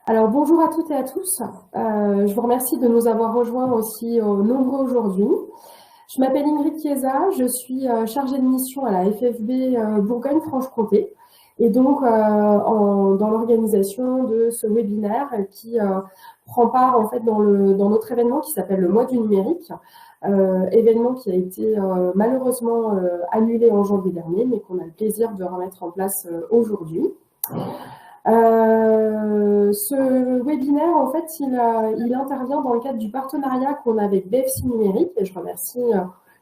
Alors bonjour à toutes et à tous. Je vous remercie de nous avoir rejoints aussi nombreux aujourd'hui. Je m'appelle Ingrid Chiesa, je suis chargée de mission à la FFB Bourgogne-Franche-Comté et donc dans l'organisation de ce webinaire qui prend part en fait dans notre événement qui s'appelle le Mois du numérique, événement qui a été malheureusement annulé en janvier dernier mais qu'on a le plaisir de remettre en place aujourd'hui. Ce webinaire, en fait, il intervient dans le cadre du partenariat qu'on a avec BFC Numérique. Et je remercie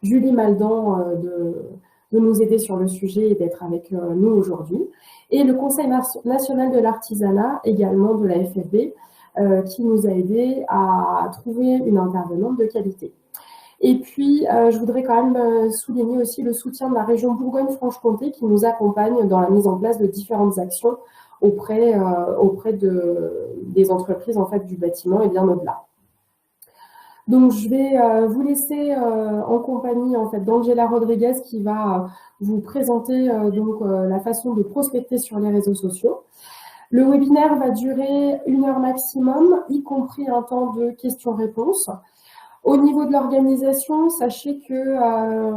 Julie Maldan de nous aider sur le sujet et d'être avec nous aujourd'hui. Et le Conseil national de l'artisanat, également de la FFB, qui nous a aidés à trouver une intervenante de qualité. Et puis, je voudrais quand même souligner aussi le soutien de la région Bourgogne-Franche-Comté qui nous accompagne dans la mise en place de différentes actions auprès des entreprises en fait, du bâtiment et bien au-delà. Donc, je vais vous laisser en compagnie en fait, d'Angela Rodriguez qui va vous présenter la façon de prospecter sur les réseaux sociaux. Le webinaire va durer 1 heure maximum, y compris un temps de questions-réponses. Au niveau de l'organisation, sachez que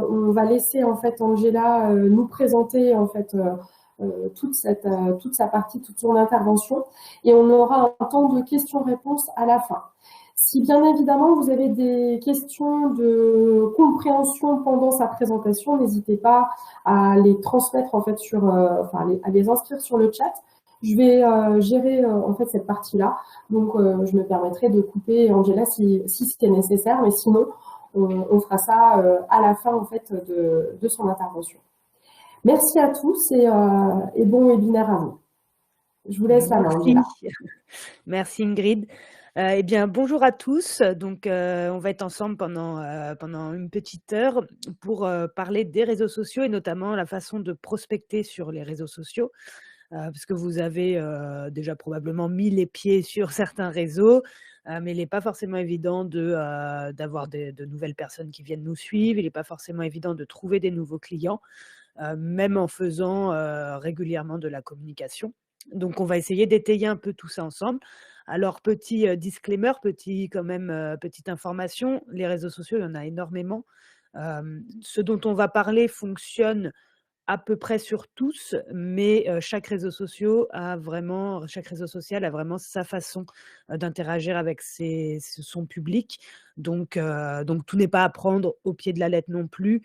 on va laisser en fait Angela nous présenter en fait toute sa partie, toute son intervention, et on aura un temps de questions-réponses à la fin. Si bien évidemment vous avez des questions de compréhension pendant sa présentation, n'hésitez pas à les transmettre en fait à les inscrire sur le chat. Je vais gérer en fait cette partie-là, donc je me permettrai de couper Angela si c'était nécessaire, mais sinon on fera ça à la fin en fait de son intervention. Merci à tous et bon webinaire à vous. Je vous laisse la main, Angela. Merci Ingrid. Eh bien, bonjour à tous. Donc, on va être ensemble pendant une petite heure pour parler des réseaux sociaux et notamment la façon de prospecter sur les réseaux sociaux. Parce que vous avez déjà probablement mis les pieds sur certains réseaux, mais il n'est pas forcément évident d'avoir de nouvelles personnes qui viennent nous suivre. Il n'est pas forcément évident de trouver des nouveaux clients, même en faisant régulièrement de la communication. Donc, on va essayer d'étayer un peu tout ça ensemble. Alors, petit disclaimer, petite information, les réseaux sociaux, il y en a énormément. Ce dont on va parler fonctionne à peu près sur tous, mais chaque réseau social a vraiment sa façon d'interagir avec son public. Donc tout n'est pas à prendre au pied de la lettre non plus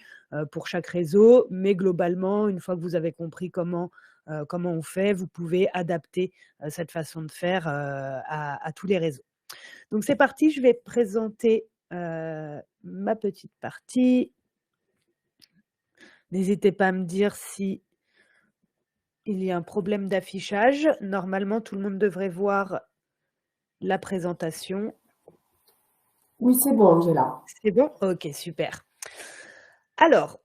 pour chaque réseau, mais globalement, une fois que vous avez compris comment on fait, vous pouvez adapter cette façon de faire à tous les réseaux. Donc c'est parti, je vais présenter ma petite partie. N'hésitez pas à me dire si il y a un problème d'affichage. Normalement, tout le monde devrait voir la présentation. Oui, c'est bon, Angela. C'est bon? Ok, super. Alors,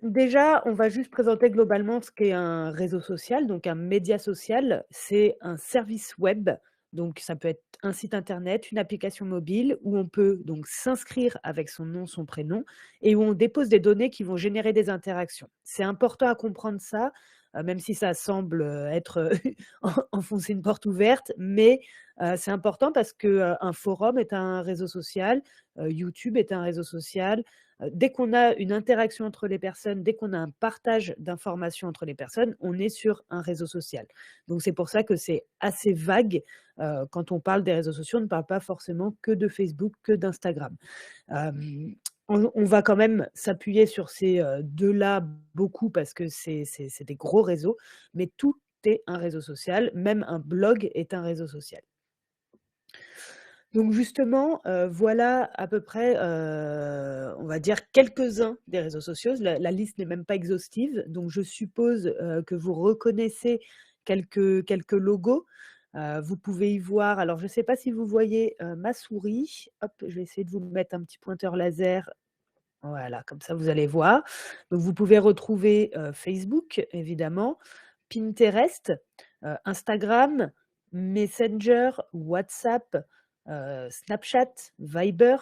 déjà, on va juste présenter globalement ce qu'est un réseau social. Donc, un média social, c'est un service web. Donc, ça peut être un site internet, une application mobile où on peut donc s'inscrire avec son nom, son prénom et où on dépose des données qui vont générer des interactions. C'est important à comprendre ça, même si ça semble être enfoncer une porte ouverte, mais c'est important parce qu'un forum est un réseau social, YouTube est un réseau social. Dès qu'on a une interaction entre les personnes, dès qu'on a un partage d'informations entre les personnes, on est sur un réseau social. Donc c'est pour ça que c'est assez vague. Quand on parle des réseaux sociaux, on ne parle pas forcément que de Facebook, que d'Instagram. On va quand même s'appuyer sur ces deux-là beaucoup parce que c'est des gros réseaux, mais tout est un réseau social, même un blog est un réseau social. Donc justement, voilà à peu près, on va dire quelques-uns des réseaux sociaux. La liste n'est même pas exhaustive, donc je suppose que vous reconnaissez quelques logos. Vous pouvez y voir, alors je ne sais pas si vous voyez ma souris. Hop, je vais essayer de vous mettre un petit pointeur laser. Voilà, comme ça vous allez voir. Donc vous pouvez retrouver Facebook, évidemment, Pinterest, Instagram, Messenger, WhatsApp, Snapchat, Viber.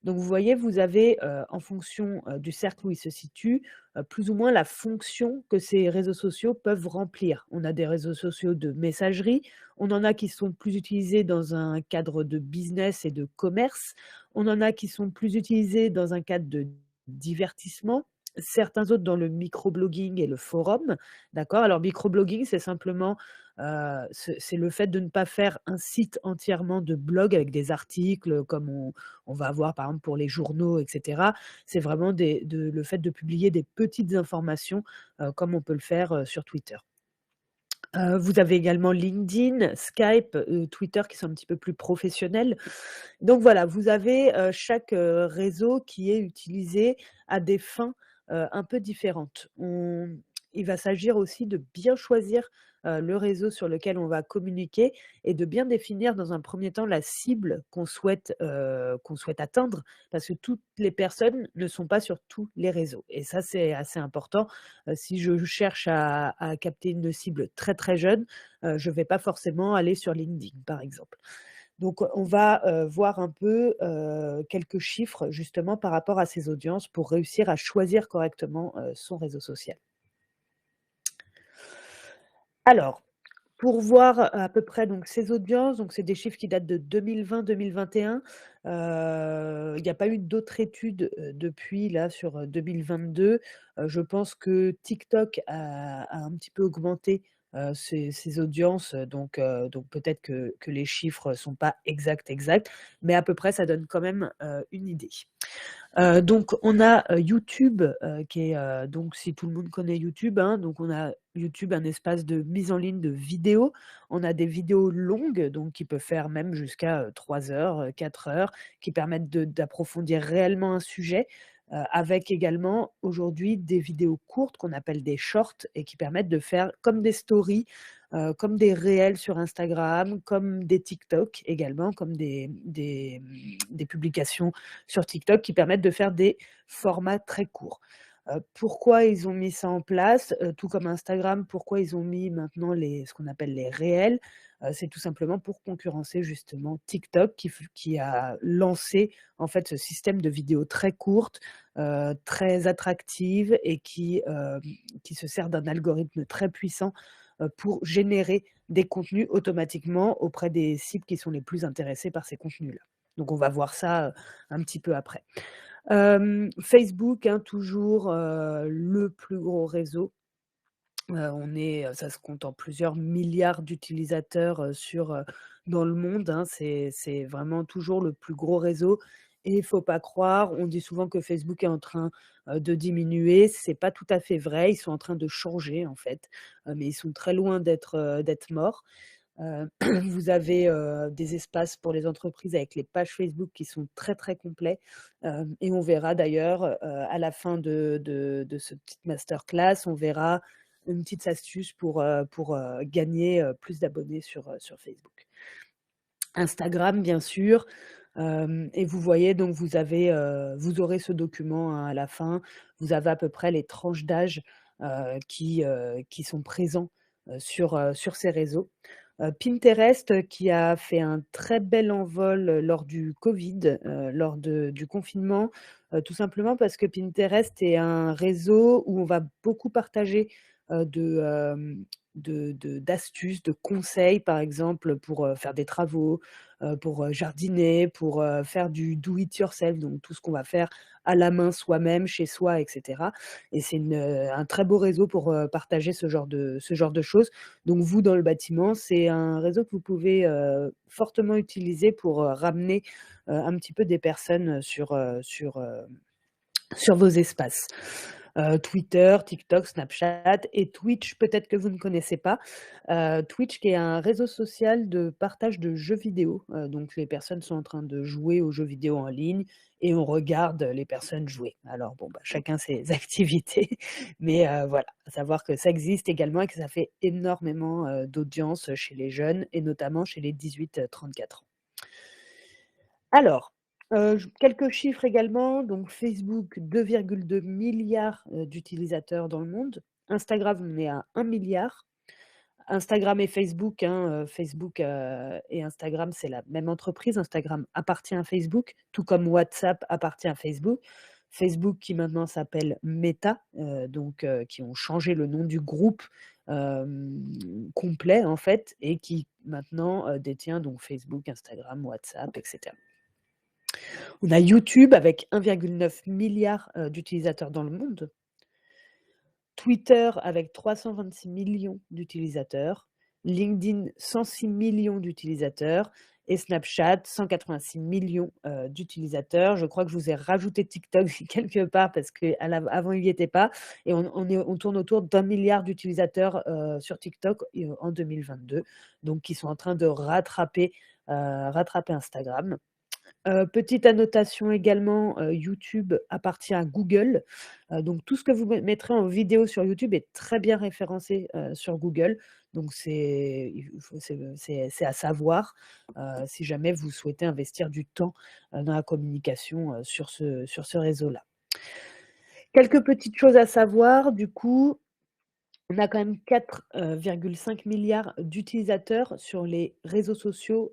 Donc vous voyez, vous avez, en fonction, du cercle où il se situe, plus ou moins la fonction que ces réseaux sociaux peuvent remplir. On a des réseaux sociaux de messagerie, on en a qui sont plus utilisés dans un cadre de business et de commerce, on en a qui sont plus utilisés dans un cadre de divertissement, certains autres dans le microblogging et le forum, d'accord? Alors microblogging, c'est simplement, c'est le fait de ne pas faire un site entièrement de blog avec des articles comme on va avoir par exemple pour les journaux et cetera. C'est vraiment le fait de publier des petites informations, comme on peut le faire, sur Twitter. Vous avez également LinkedIn, Skype, Twitter qui sont un petit peu plus professionnels. Donc voilà, vous avez, chaque, réseau qui est utilisé à des fins, un peu différentes. Il va s'agir aussi de bien choisir, le réseau sur lequel on va communiquer et de bien définir dans un premier temps la cible qu'on souhaite atteindre, parce que toutes les personnes ne sont pas sur tous les réseaux et ça, c'est assez important. Si je cherche à capter une cible très, très jeune, je ne vais pas forcément aller sur LinkedIn, par exemple. Donc, on va, voir un peu, quelques chiffres justement par rapport à ces audiences pour réussir à choisir correctement, son réseau social. Alors, pour voir à peu près donc ces audiences, donc c'est des chiffres qui datent de 2020-2021. Il n'y a pas eu d'autres études, depuis là sur, 2022. Je pense que TikTok a un petit peu augmenté, ses audiences, donc peut-être que les chiffres sont pas exacts, mais à peu près ça donne quand même, une idée. Donc on a, YouTube, qui est, donc si tout le monde connaît YouTube, hein, donc on a YouTube, un espace de mise en ligne de vidéos. On a des vidéos longues, donc qui peuvent faire même jusqu'à, 3 heures, 4 heures, qui permettent d'approfondir réellement un sujet, avec également aujourd'hui des vidéos courtes qu'on appelle des shorts et qui permettent de faire comme des stories, comme des réels sur Instagram, comme des TikTok également, comme des publications sur TikTok qui permettent de faire des formats très courts. Pourquoi ils ont mis ça en place? Tout comme Instagram, pourquoi ils ont mis maintenant ce qu'on appelle les réels? C'est tout simplement pour concurrencer justement TikTok qui a lancé en fait ce système de vidéos très courtes, très attractives et qui se sert d'un algorithme très puissant, pour générer des contenus automatiquement auprès des cibles qui sont les plus intéressées par ces contenus-là. Donc on va voir ça, un petit peu après. Facebook, hein, toujours, le plus gros réseau. Ça se compte en plusieurs milliards d'utilisateurs, dans le monde, hein. C'est vraiment toujours le plus gros réseau et il faut pas croire, on dit souvent que Facebook est en train, de diminuer. C'est pas tout à fait vrai, ils sont en train de changer en fait, mais ils sont très loin d'être morts. Vous avez, des espaces pour les entreprises avec les pages Facebook qui sont très, très complets, et on verra d'ailleurs, à la fin de ce petite masterclass, on verra une petite astuce pour gagner, plus d'abonnés sur Facebook. Instagram, bien sûr, et vous voyez donc vous aurez ce document, hein, à la fin. Vous avez à peu près les tranches d'âge, qui sont présents, sur ces réseaux. Pinterest, qui a fait un très bel envol, lors du covid, lors du confinement, tout simplement parce que Pinterest est un réseau où on va beaucoup partager, d'astuces, de conseils, par exemple, pour, faire des travaux, pour, jardiner, pour, faire du do it yourself, donc tout ce qu'on va faire à la main soi-même, chez soi et cetera et c'est un très beau réseau pour, partager ce genre de choses. Donc vous, dans le bâtiment, c'est un réseau que vous pouvez, fortement utiliser pour, ramener, un petit peu des personnes, sur vos espaces. Twitter, TikTok, Snapchat et Twitch, peut-être que vous ne connaissez pas. Twitch qui est un réseau social de partage de jeux vidéo, donc les personnes sont en train de jouer aux jeux vidéo en ligne et on regarde les personnes jouer. Alors bon, bah, chacun ses activités, mais voilà, à savoir que ça existe également et que ça fait énormément, d'audience chez les jeunes et notamment chez les 18-34 ans. Alors, quelques chiffres également, donc Facebook 2,2 milliards d'utilisateurs dans le monde. Instagram, on est à 1 milliard. Instagram et Facebook, hein, Facebook, et Instagram, c'est la même entreprise. Instagram appartient à Facebook, tout comme WhatsApp appartient à Facebook. Facebook qui maintenant s'appelle Meta, qui ont changé le nom du groupe, complet en fait et qui maintenant, détient donc Facebook, Instagram, WhatsApp et cetera. On a YouTube avec 1,9 milliard d'utilisateurs dans le monde. Twitter avec 326 millions d'utilisateurs, LinkedIn 106 millions d'utilisateurs et Snapchat 186 millions d'utilisateurs. Je crois que je vous ai rajouté TikTok quelque part parce qu'avant il n'y était pas. Et on tourne autour d'1 milliard d'utilisateurs sur TikTok en 2022, donc qui sont en train de rattraper Instagram. Petite annotation également, YouTube appartient à Google. Donc tout ce que vous mettrez en vidéo sur YouTube est très bien référencé, sur Google. Donc c'est à savoir, si jamais vous souhaitez investir du temps, dans la communication, sur ce réseau-là. Quelques petites choses à savoir, du coup, on a quand même 4,5 milliards d'utilisateurs sur les réseaux sociaux,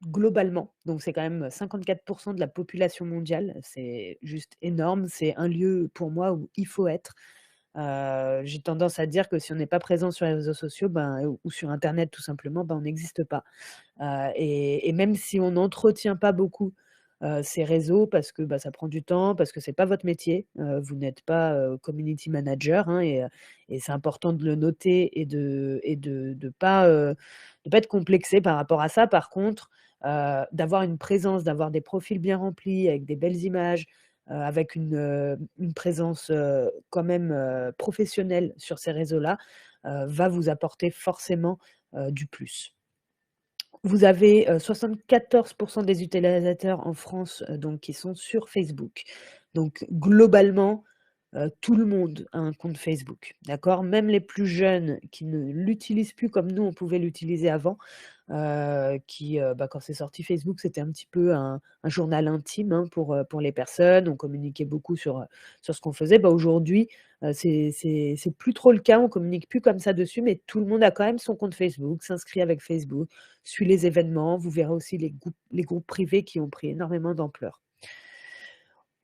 globalement. Donc c'est quand même 54 de la population mondiale. C'est juste énorme. C'est un lieu pour moi où il faut être. J'ai tendance à dire que si on n'est pas présent sur les réseaux sociaux, ou sur internet tout simplement, on n'existe pas. Et même si on n'entretient pas beaucoup, ces réseaux parce que, ça prend du temps, parce que c'est pas votre métier, vous n'êtes pas, community manager, hein, et c'est important de le noter et de pas être complexé par rapport à ça. Par contre, d'avoir une présence, d'avoir des profils bien remplis avec des belles images, avec une présence, quand même, professionnelle sur ces réseaux-là, va vous apporter forcément, du plus. Vous avez, 74 des utilisateurs en France, donc qui sont sur Facebook. Donc globalement, tout le monde a un compte Facebook, d'accord? Même les plus jeunes qui ne l'utilisent plus comme nous, on pouvait l'utiliser avant, quand c'est sorti Facebook, c'était un petit peu un journal intime, hein, pour les personnes. On communiquait beaucoup sur ce qu'on faisait. Aujourd'hui, c'est plus trop le cas, on communique plus comme ça dessus, mais tout le monde a quand même son compte Facebook, s'inscrit avec Facebook, suit les événements. Vous verrez aussi les groupes privés qui ont pris énormément d'ampleur.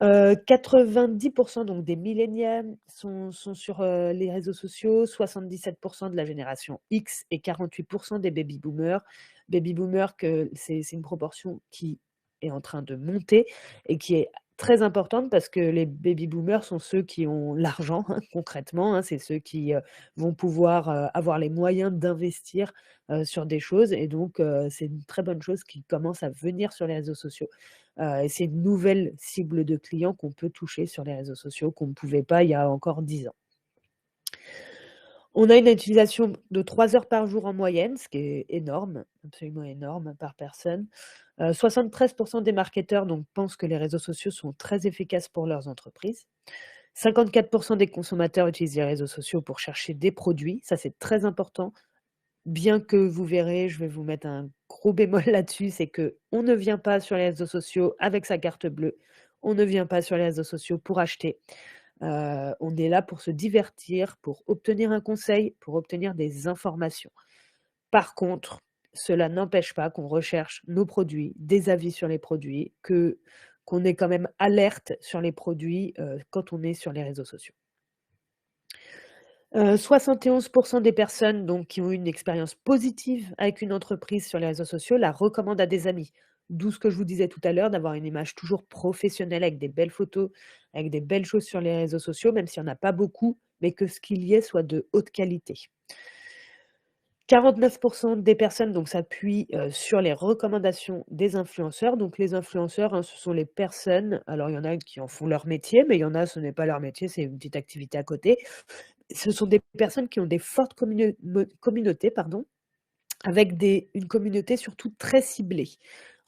90 donc des millénials sont sur, les réseaux sociaux, 77 de la génération X et 48 des baby boomers. Baby boomers que c'est une proportion qui est en train de monter et qui est très importante parce que les baby boomers sont ceux qui ont l'argent, hein, concrètement, hein. C'est ceux qui, vont pouvoir, avoir les moyens d'investir, sur des choses et donc c'est une très bonne chose qu'ils commencent à venir sur les réseaux sociaux. Et c'est une nouvelle cible de clients qu'on peut toucher sur les réseaux sociaux, qu'on ne pouvait pas il y a encore 10 ans. On a une utilisation de 3 heures par jour en moyenne, ce qui est énorme, absolument énorme par personne. 73 des marketeurs donc pensent que les réseaux sociaux sont très efficaces pour leurs entreprises. 54 des consommateurs utilisent les réseaux sociaux pour chercher des produits, ça c'est très important. Bien que vous verrez, je vais vous mettre un gros bémol là-dessus, c'est qu'on ne vient pas sur les réseaux sociaux avec sa carte bleue. On ne vient pas sur les réseaux sociaux pour acheter. On est là pour se divertir, pour obtenir un conseil, pour obtenir des informations. Par contre, cela n'empêche pas qu'on recherche nos produits, des avis sur les produits, qu'on est quand même alerte sur les produits, quand on est sur les réseaux sociaux. 71 des personnes donc qui ont eu une expérience positive avec une entreprise sur les réseaux sociaux la recommandent à des amis. D'où ce que je vous disais tout à l'heure, d'avoir une image toujours professionnelle avec des belles photos, avec des belles choses sur les réseaux sociaux, même s'il y en a pas beaucoup, mais que ce qu'il y ait soit de haute qualité. 49 des personnes donc s'appuient, sur les recommandations des influenceurs. Donc les influenceurs, hein, ce sont les personnes alors il y en a qui en font leur métier, mais il y en a, ce n'est pas leur métier, c'est une petite activité à côté. Ce sont des personnes qui ont des fortes communautés, pardon, avec une communauté surtout très ciblée.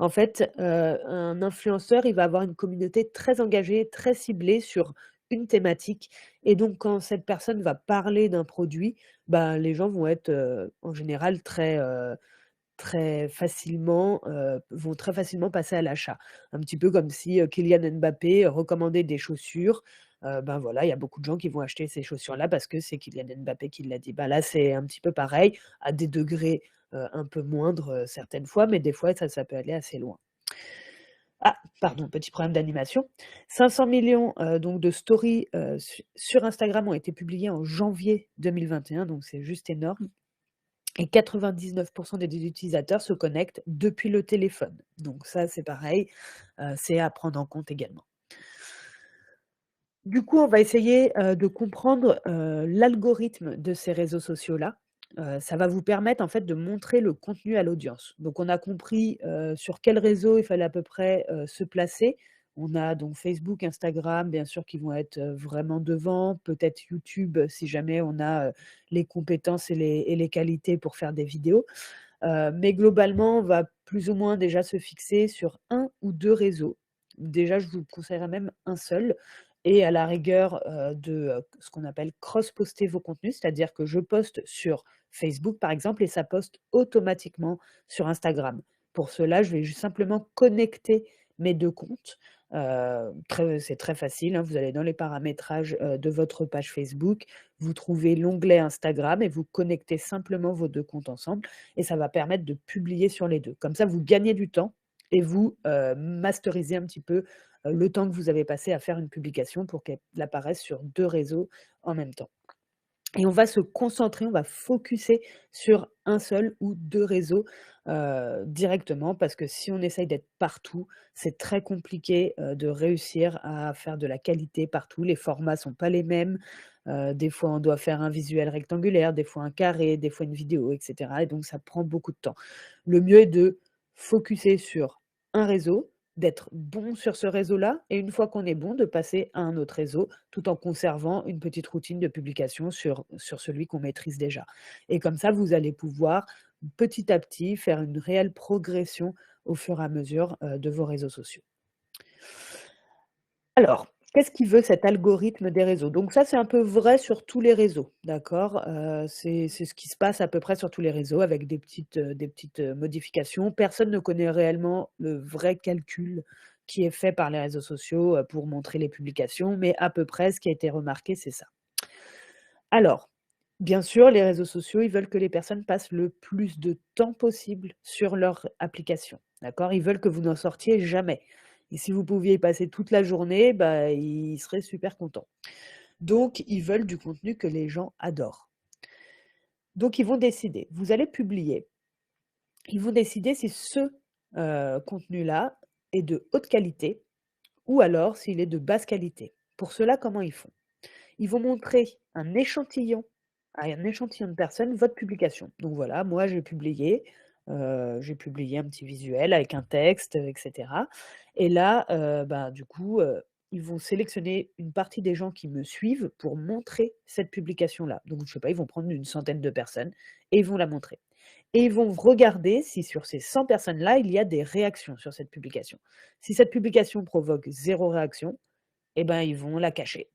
En fait, un influenceur, il va avoir une communauté très engagée, très ciblée sur une thématique et donc quand cette personne va parler d'un produit, les gens vont être, en général vont très facilement passer à l'achat. Un petit peu comme si, Kylian Mbappé recommandait des chaussures, ben voilà, il y a beaucoup de gens qui vont acheter ces chaussures-là parce que c'est Kylian Mbappé qui l'a dit. Bah, là, c'est un petit peu pareil, à des degrés, un peu moindres, certaines fois, mais des fois ça peut aller assez loin. Ah, pardon, petit problème d'animation. 500 millions donc de stories, sur Instagram ont été publiées en janvier 2021, donc c'est juste énorme et 99 des utilisateurs se connectent depuis le téléphone. Donc ça, c'est pareil, c'est à prendre en compte également. Du coup, on va essayer, de comprendre, l'algorithme de ces réseaux sociaux-là. Ça va vous permettre, en fait, de montrer le contenu à l'audience. Donc on a compris, sur quel réseau il fallait à peu près, se placer. On a donc Facebook, Instagram, bien sûr, qui vont être, vraiment devant, peut-être YouTube, si jamais on a, les compétences et les qualités pour faire des vidéos. Mais globalement, on va plus ou moins déjà se fixer sur un ou 2 réseaux. Déjà, je vous conseillerais même un seul et à la rigueur, ce qu'on appelle cross-poster vos contenus, c'est-à-dire que je poste sur Facebook, par exemple, et ça poste automatiquement sur Instagram. Pour cela, je vais juste simplement connecter mes 2 comptes. C'est très facile, hein, vous allez dans les paramétrages, de votre page Facebook, vous trouvez l'onglet Instagram et vous connectez simplement vos 2 comptes ensemble et ça va permettre de publier sur les 2. Comme ça, vous gagnez du temps et vous, masterisez un petit peu, le temps que vous avez passé à faire une publication pour qu'elle apparaisse sur 2 réseaux en même temps. Et on va se concentrer, on va focuser sur un seul ou 2 réseaux, directement parce que si on essaye d'être partout, c'est très compliqué, de réussir à faire de la qualité partout. Les formats sont pas les mêmes, des fois on doit faire un visuel rectangulaire, des fois un carré, des fois une vidéo et cetera et donc ça prend beaucoup de temps. Le mieux est de focuser sur un réseau, d'être bon sur ce réseau-là et une fois qu'on est bon, de passer à un autre réseau, tout en conservant une petite routine de publication sur celui qu'on maîtrise déjà. Et comme ça, vous allez pouvoir petit à petit faire une réelle progression au fur et à mesure, de vos réseaux sociaux. Alors, qu'est-ce qu'il veut cet algorithme des réseaux? Donc ça, c'est un peu vrai sur tous les réseaux, d'accord? C'est ce qui se passe à peu près sur tous les réseaux avec des petites modifications. Personne ne connaît réellement le vrai calcul qui est fait par les réseaux sociaux, pour montrer les publications, mais à peu près ce qui a été remarqué, c'est ça. Alors, bien sûr, les réseaux sociaux, ils veulent que les personnes passent le plus de temps possible sur leur application, d'accord? Ils veulent que vous n'en sortiez jamais et si vous pouviez y passer toute la journée, bah, ils seraient super contents. Donc ils veulent du contenu que les gens adorent. Donc ils vont décider, vous allez publier, ils vont décider si ce, contenu-là est de haute qualité ou alors s'il est de basse qualité. Pour cela, comment ils font? Ils vont montrer un échantillon à un échantillon de personnes votre publication. Donc voilà, moi j'ai publié un petit visuel avec un texte, et cetera et là, bah, du coup, ils vont sélectionner une partie des gens qui me suivent pour montrer cette publication-là. Donc je sais pas, ils vont prendre une centaine de personnes et ils vont la montrer et ils vont regarder si sur ces 100 personnes-là, il y a des réactions sur cette publication. Si cette publication provoque 0 réaction, et ben, ils vont la cacher.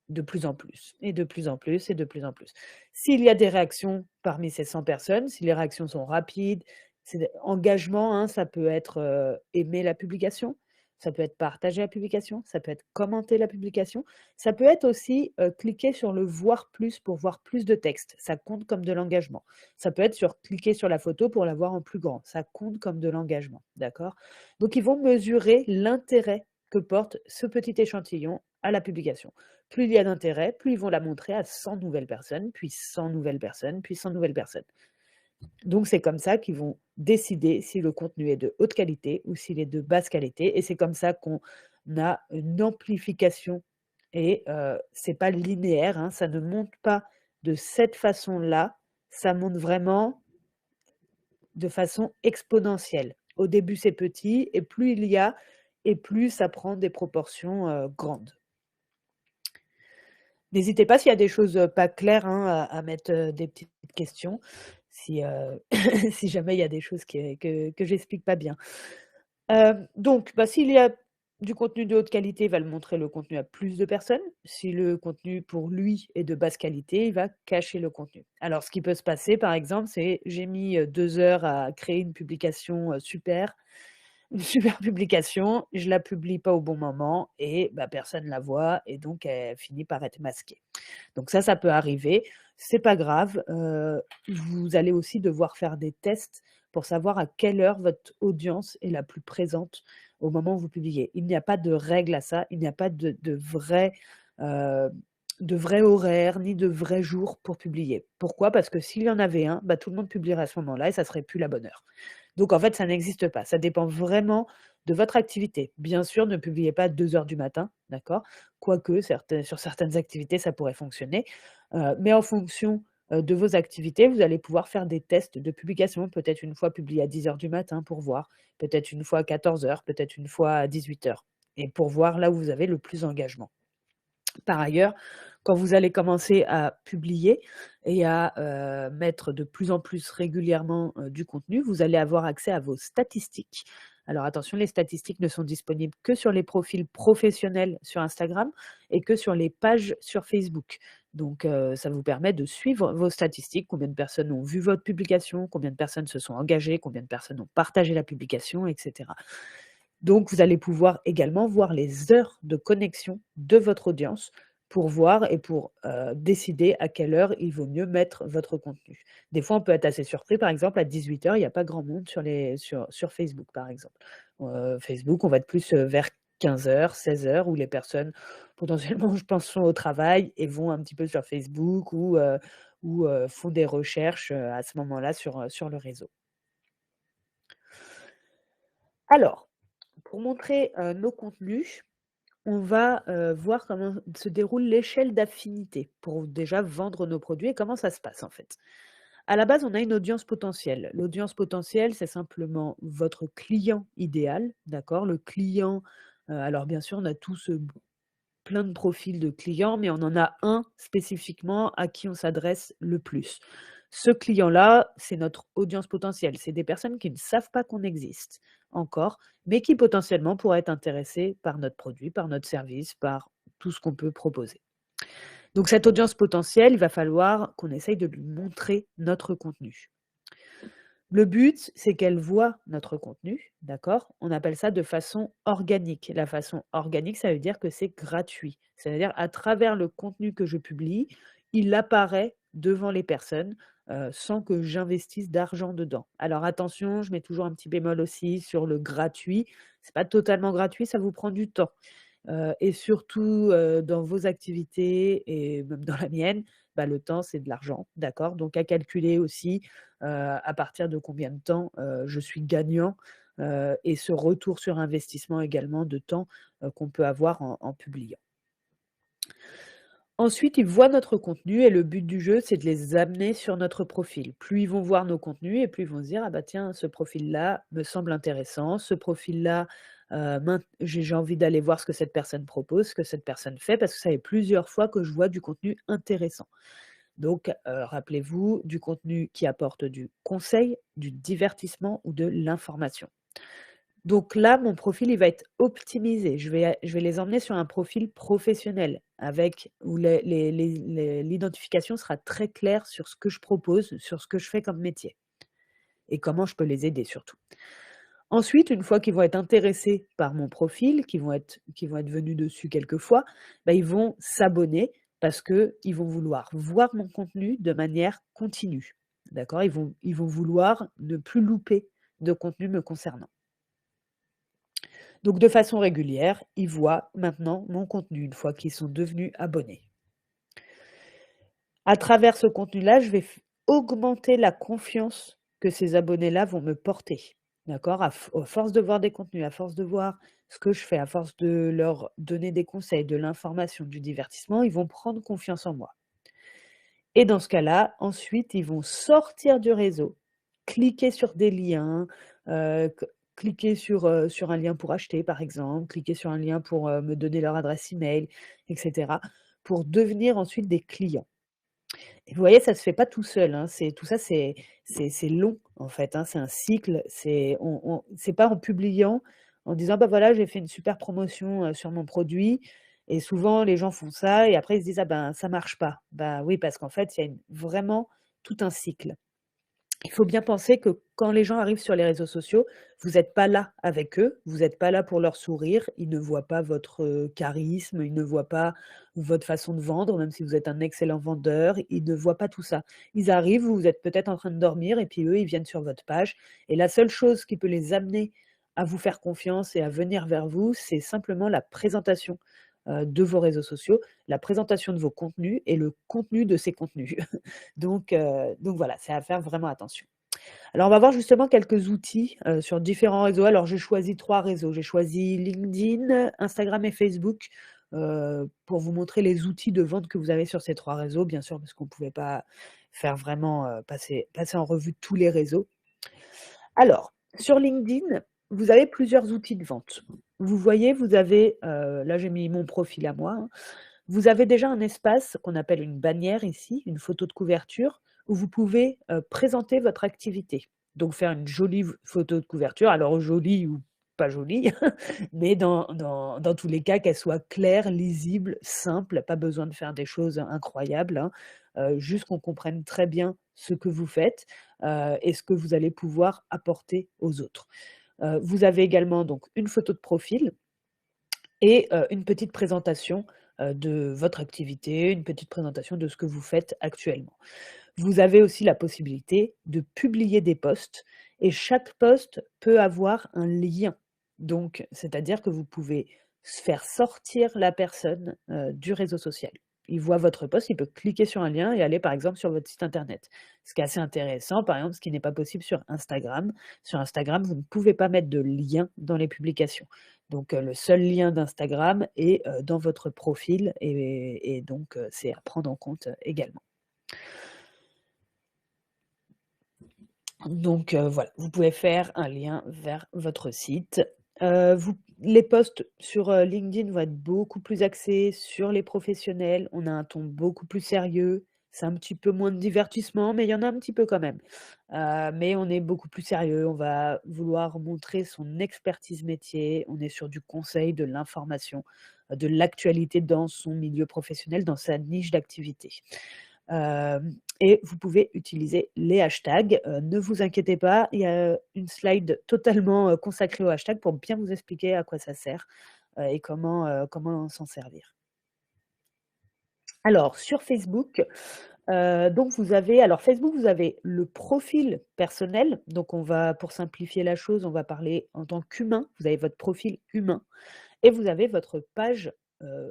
De plus en plus et de plus en plus et de plus en plus. S'il y a des réactions parmi ces 100 personnes, si les réactions sont rapides, c'est des engagement, hein, ça peut être, aimer la publication, ça peut être partager la publication, ça peut être commenter la publication, ça peut être aussi, cliquer sur le voir plus pour voir plus de texte, ça compte comme de l'engagement. Ça peut être sur cliquer sur la photo pour la voir en plus grand, ça compte comme de l'engagement, d'accord? Donc ils vont mesurer l'intérêt que porte ce petit échantillon à la publication. Plus il y a d'intérêt, plus ils vont la montrer à 100 nouvelles personnes, puis 100 nouvelles personnes, puis 100 nouvelles personnes. Donc c'est comme ça qu'ils vont décider si le contenu est de haute qualité ou s'il est de basse qualité et c'est comme ça qu'on a une amplification et c'est pas linéaire, hein, ça ne monte pas de cette façon-là, ça monte vraiment de façon exponentielle. Au début, c'est petit et plus il y a et plus ça prend des proportions, grandes. N'hésitez pas s'il y a des choses, pas claires, hein, à mettre, des petites questions, si, si jamais il y a des choses que j'explique pas bien. Donc, bah, s'il y a du contenu de haute qualité, il va le montrer le contenu à plus de personnes. Si le contenu pour lui est de basse qualité, il va cacher le contenu. Alors ce qui peut se passer, par exemple, c'est j'ai mis, 2 heures à créer une publication, super. une super publication, je la publie pas au bon moment et bah, personne la voit et donc elle finit par être masquée. Donc ça peut arriver, c'est pas grave, vous allez aussi devoir faire des tests pour savoir à quelle heure votre audience est la plus présente au moment où vous publiez. Il n'y a pas de règle à ça, il n'y a pas heu, de vrai horaire, ni de vrai jour pour publier. Pourquoi? Parce que s'il y en avait un, bah, tout le monde publierait à ce moment-là et ça serait plus la bonne heure. Donc en fait, ça n'existe pas. Ça dépend vraiment de votre activité. Bien sûr, ne publiez pas à 2 heures du matin, d'accord? Quoique sur certaines activités, ça pourrait fonctionner. Mais en fonction, de vos activités, vous allez pouvoir faire des tests de publication. Peut-être une fois publier à 10 heures du matin pour voir, peut-être une fois à 14 heures, peut-être une fois à 18 heures, et pour voir là où vous avez le plus d'engagement. Par ailleurs, quand vous allez commencer à publier et à, mettre de plus en plus régulièrement, du contenu, vous allez avoir accès à vos statistiques. Alors attention, les statistiques ne sont disponibles que sur les profils professionnels sur Instagram et que sur les pages sur Facebook. Donc, ça vous permet de suivre vos statistiques, combien de personnes ont vu votre publication, combien de personnes se sont engagées, combien de personnes ont partagé la publication, et cetera. Donc, vous allez pouvoir également voir les heures de connexion de votre audience pour voir et pour, décider à quelle heure il vaut mieux mettre votre contenu. Des fois, on peut être assez surpris, par exemple, à 18 heures, il n'y a pas grand monde sur Facebook, par exemple. Facebook, on va être plus, vers 15 heures, 16 heures, où les personnes potentiellement, je pense, sont au travail et vont un petit peu sur Facebook ou font des recherches, à ce moment-là sur le réseau. Alors, pour montrer, nos contenus, on va, voir comment se déroule l'échelle d'affinité pour déjà vendre nos produits et comment ça se passe en fait. À la base, on a une audience potentielle. L'audience potentielle, c'est simplement votre client idéal, d'accord? Le client, alors bien sûr, on a tous, plein de profils de clients, mais on en a un spécifiquement à qui on s'adresse le plus. Ce client-là, c'est notre audience potentielle. C'est des personnes qui ne savent pas qu'on existe encore, mais qui potentiellement pourraient être intéressées par notre produit, par notre service, par tout ce qu'on peut proposer. Donc cette audience potentielle, il va falloir qu'on essaye de lui montrer notre contenu. Le but, c'est qu'elle voit notre contenu, d'accord? On appelle ça de façon organique. La façon organique, ça veut dire que c'est gratuit. C'est-à-dire à travers le contenu que je publie, il apparaît devant les personnes, sans que j'investisse d'argent dedans. Alors attention, je mets toujours un petit bémol aussi sur le gratuit. C'est pas totalement gratuit, ça vous prend du temps. Et surtout, dans vos activités et même dans la mienne, bah, le temps, c'est de l'argent, d'accord? Donc à calculer aussi, à partir de combien de temps, je suis gagnant, et ce retour sur investissement également de temps, qu'on peut avoir en publiant. Ensuite, ils voient notre contenu et le but du jeu, c'est de les amener sur notre profil. Plus ils vont voir nos contenus et plus ils vont se dire: «Ah bah tiens, ce profil-là me semble intéressant, ce profil-là, j'ai envie d'aller voir ce que cette personne propose, ce que cette personne fait», parce que ça fait plusieurs fois que je vois du contenu intéressant. Donc, rappelez-vous, du contenu qui apporte du conseil, du divertissement ou de l'information. Donc là, mon profil, il va être optimisé. Je vais les emmener sur un profil professionnel avec où l'identification sera très claire sur ce que je propose, sur ce que je fais comme métier et comment je peux les aider surtout. Ensuite, une fois qu'ils vont être intéressés par mon profil, qui vont être venus dessus quelques fois, bah, ils vont s'abonner parce qu'ils vont vouloir voir mon contenu de manière continue. D'accord? Ils vont vouloir ne plus louper de contenu me concernant. Donc de façon régulière, ils voient maintenant mon contenu une fois qu'ils sont devenus abonnés. À travers ce contenu-là, je vais augmenter la confiance que ces abonnés-là vont me porter. D'accord? À force de voir des contenus, à force de voir ce que je fais, à force de leur donner des conseils, de l'information, du divertissement, ils vont prendre confiance en moi. Et dans ce cas-là, ensuite, ils vont sortir du réseau, cliquer sur des liens, cliquer sur un lien pour acheter, par exemple, cliquer sur un lien pour, me donner leur adresse email, et cetera, pour devenir ensuite des clients. Et vous voyez, ça se fait pas tout seul, hein, tout ça, c'est long, en fait, hein, c'est un cycle, c'est pas en publiant, en disant: «Bah, voilà, j'ai fait une super promotion, sur mon produit», et souvent les gens font ça et après ils se disent: «Ah ben, ça marche pas». Bah, oui, parce qu'en fait, il y a vraiment tout un cycle. il faut bien penser que quand les gens arrivent sur les réseaux sociaux, vous n'êtes pas là avec eux, vous n'êtes pas là pour leur sourire, ils ne voient pas votre, charisme, ils ne voient pas votre façon de vendre, même si vous êtes un excellent vendeur, ils ne voient pas tout ça. Ils arrivent, vous êtes peut-être en train de dormir et puis eux, ils viennent sur votre page et la seule chose qui peut les amener à vous faire confiance et à venir vers vous, c'est simplement la présentation, de vos réseaux sociaux, la présentation de vos contenus et le contenu de ces contenus. Donc voilà, c'est à faire vraiment attention. Alors on va voir justement quelques outils, sur différents réseaux. Alors j'ai choisi 3 réseaux. J'ai choisi LinkedIn, Instagram et Facebook, pour vous montrer les outils de vente que vous avez sur ces 3 réseaux, bien sûr, parce qu'on ne pouvait pas faire vraiment, passer en revue tous les réseaux. Alors, sur LinkedIn, vous avez plusieurs outils de vente. Vous voyez, vous avez, là j'ai mis mon profil à moi, hein. Vous avez déjà un espace qu'on appelle une bannière ici, une photo de couverture, où vous pouvez, présenter votre activité. Donc faire une jolie photo de couverture, alors jolie ou pas jolie, mais dans tous les cas, qu'elle soit claire, lisible, simple, pas besoin de faire des choses incroyables, hein. Juste qu'on comprenne très bien ce que vous faites, et ce que vous allez pouvoir apporter aux autres. Vous avez également donc une photo de profil et une petite présentation, de votre activité, une petite présentation de ce que vous faites actuellement. Vous avez aussi la possibilité de publier des posts et chaque post peut avoir un lien. Donc, c'est-à-dire que vous pouvez faire sortir la personne, du réseau social. Il voit votre post, il peut cliquer sur un lien et aller par exemple sur votre site internet. Ce qui est assez intéressant, par exemple, ce qui n'est pas possible sur Instagram. Sur Instagram, vous ne pouvez pas mettre de lien dans les publications. Donc, le seul lien d'Instagram est, dans votre profil et donc, c'est à prendre en compte, également. Donc, voilà, vous pouvez faire un lien vers votre site. Les posts sur, LinkedIn vont être beaucoup plus axés sur les professionnels. On a un ton beaucoup plus sérieux. C'est un petit peu moins de divertissement, mais il y en a un petit peu quand même. Mais on est beaucoup plus sérieux. On va vouloir montrer son expertise métier. On est sur du conseil, de l'information, de l'actualité dans son milieu professionnel, dans sa niche d'activité. Et vous pouvez utiliser les hashtags. Ne vous inquiétez pas, il y a une slide totalement, consacrée aux hashtags pour bien vous expliquer à quoi ça sert, et comment s'en servir. Alors sur Facebook, donc Facebook, vous avez le profil personnel, donc on va pour simplifier la chose, on va parler en tant qu'humain. Vous avez votre profil humain et vous avez votre page,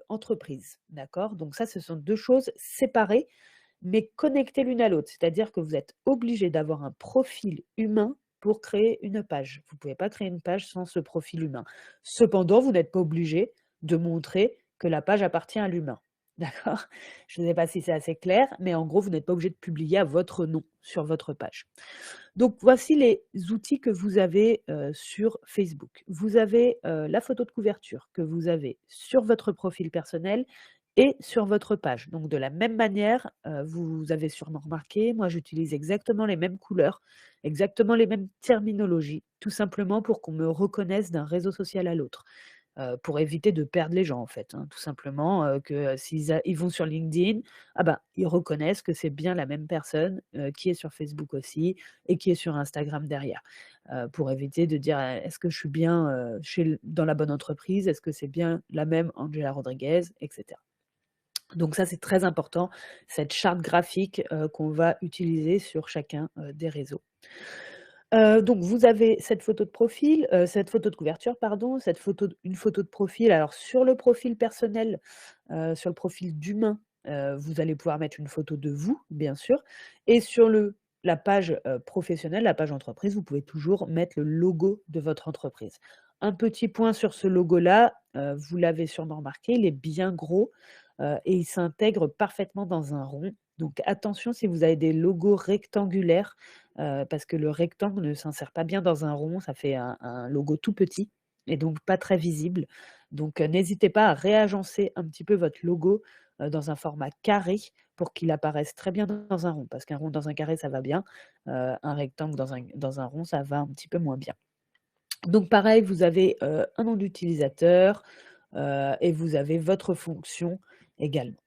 entreprise, d'accord? Donc ça, ce sont 2 choses séparées mais connectées l'une à l'autre. C'est-à-dire que vous êtes obligé d'avoir un profil humain pour créer une page. Vous ne pouvez pas créer une page sans ce profil humain. Cependant, vous n'êtes pas obligé de montrer que la page appartient à l'humain. D'accord? Je ne sais pas si c'est assez clair, mais en gros, vous n'êtes pas obligé de publier à votre nom sur votre page. Donc voici les outils que vous avez, sur Facebook. Vous avez, la photo de couverture que vous avez sur votre profil personnel et sur votre page. Donc de la même manière, vous avez sûrement remarqué, moi j'utilise exactement les mêmes couleurs, exactement les mêmes terminologies, tout simplement pour qu'on me reconnaisse d'un réseau social à l'autre. Pour éviter de perdre les gens en fait, hein, tout simplement, que ils vont sur LinkedIn, ah bah, ils reconnaissent que c'est bien la même personne, qui est sur Facebook aussi et qui est sur Instagram derrière. Pour éviter de dire: «Est-ce que je suis bien, dans la bonne entreprise? Est-ce que c'est bien la même Angela Rodriguez?» et cetera. Donc ça, c'est très important, cette charte graphique, qu'on va utiliser sur chacun, des réseaux. Donc vous avez cette photo de profil, cette photo de couverture pardon, une photo de profil. Alors sur le profil personnel, sur le profil d'humain, vous allez pouvoir mettre une photo de vous, bien sûr et sur la page, professionnelle, la page entreprise, vous pouvez toujours mettre le logo de votre entreprise. Un petit point sur ce logo-là, vous l'avez sûrement remarqué, il est bien gros, et il s'intègre parfaitement dans un rond. Donc attention si vous avez des logos rectangulaires, parce que le rectangle ne s'insère pas bien dans un rond, ça fait un logo tout petit et donc pas très visible. Donc n'hésitez pas à réagencer un petit peu votre logo, dans un format carré pour qu'il apparaisse très bien dans un rond. Parce qu'un rond dans un carré, ça va bien, un rectangle dans un rond, ça va un petit peu moins bien. Donc pareil, vous avez, un nom d'utilisateur, et vous avez votre fonction également.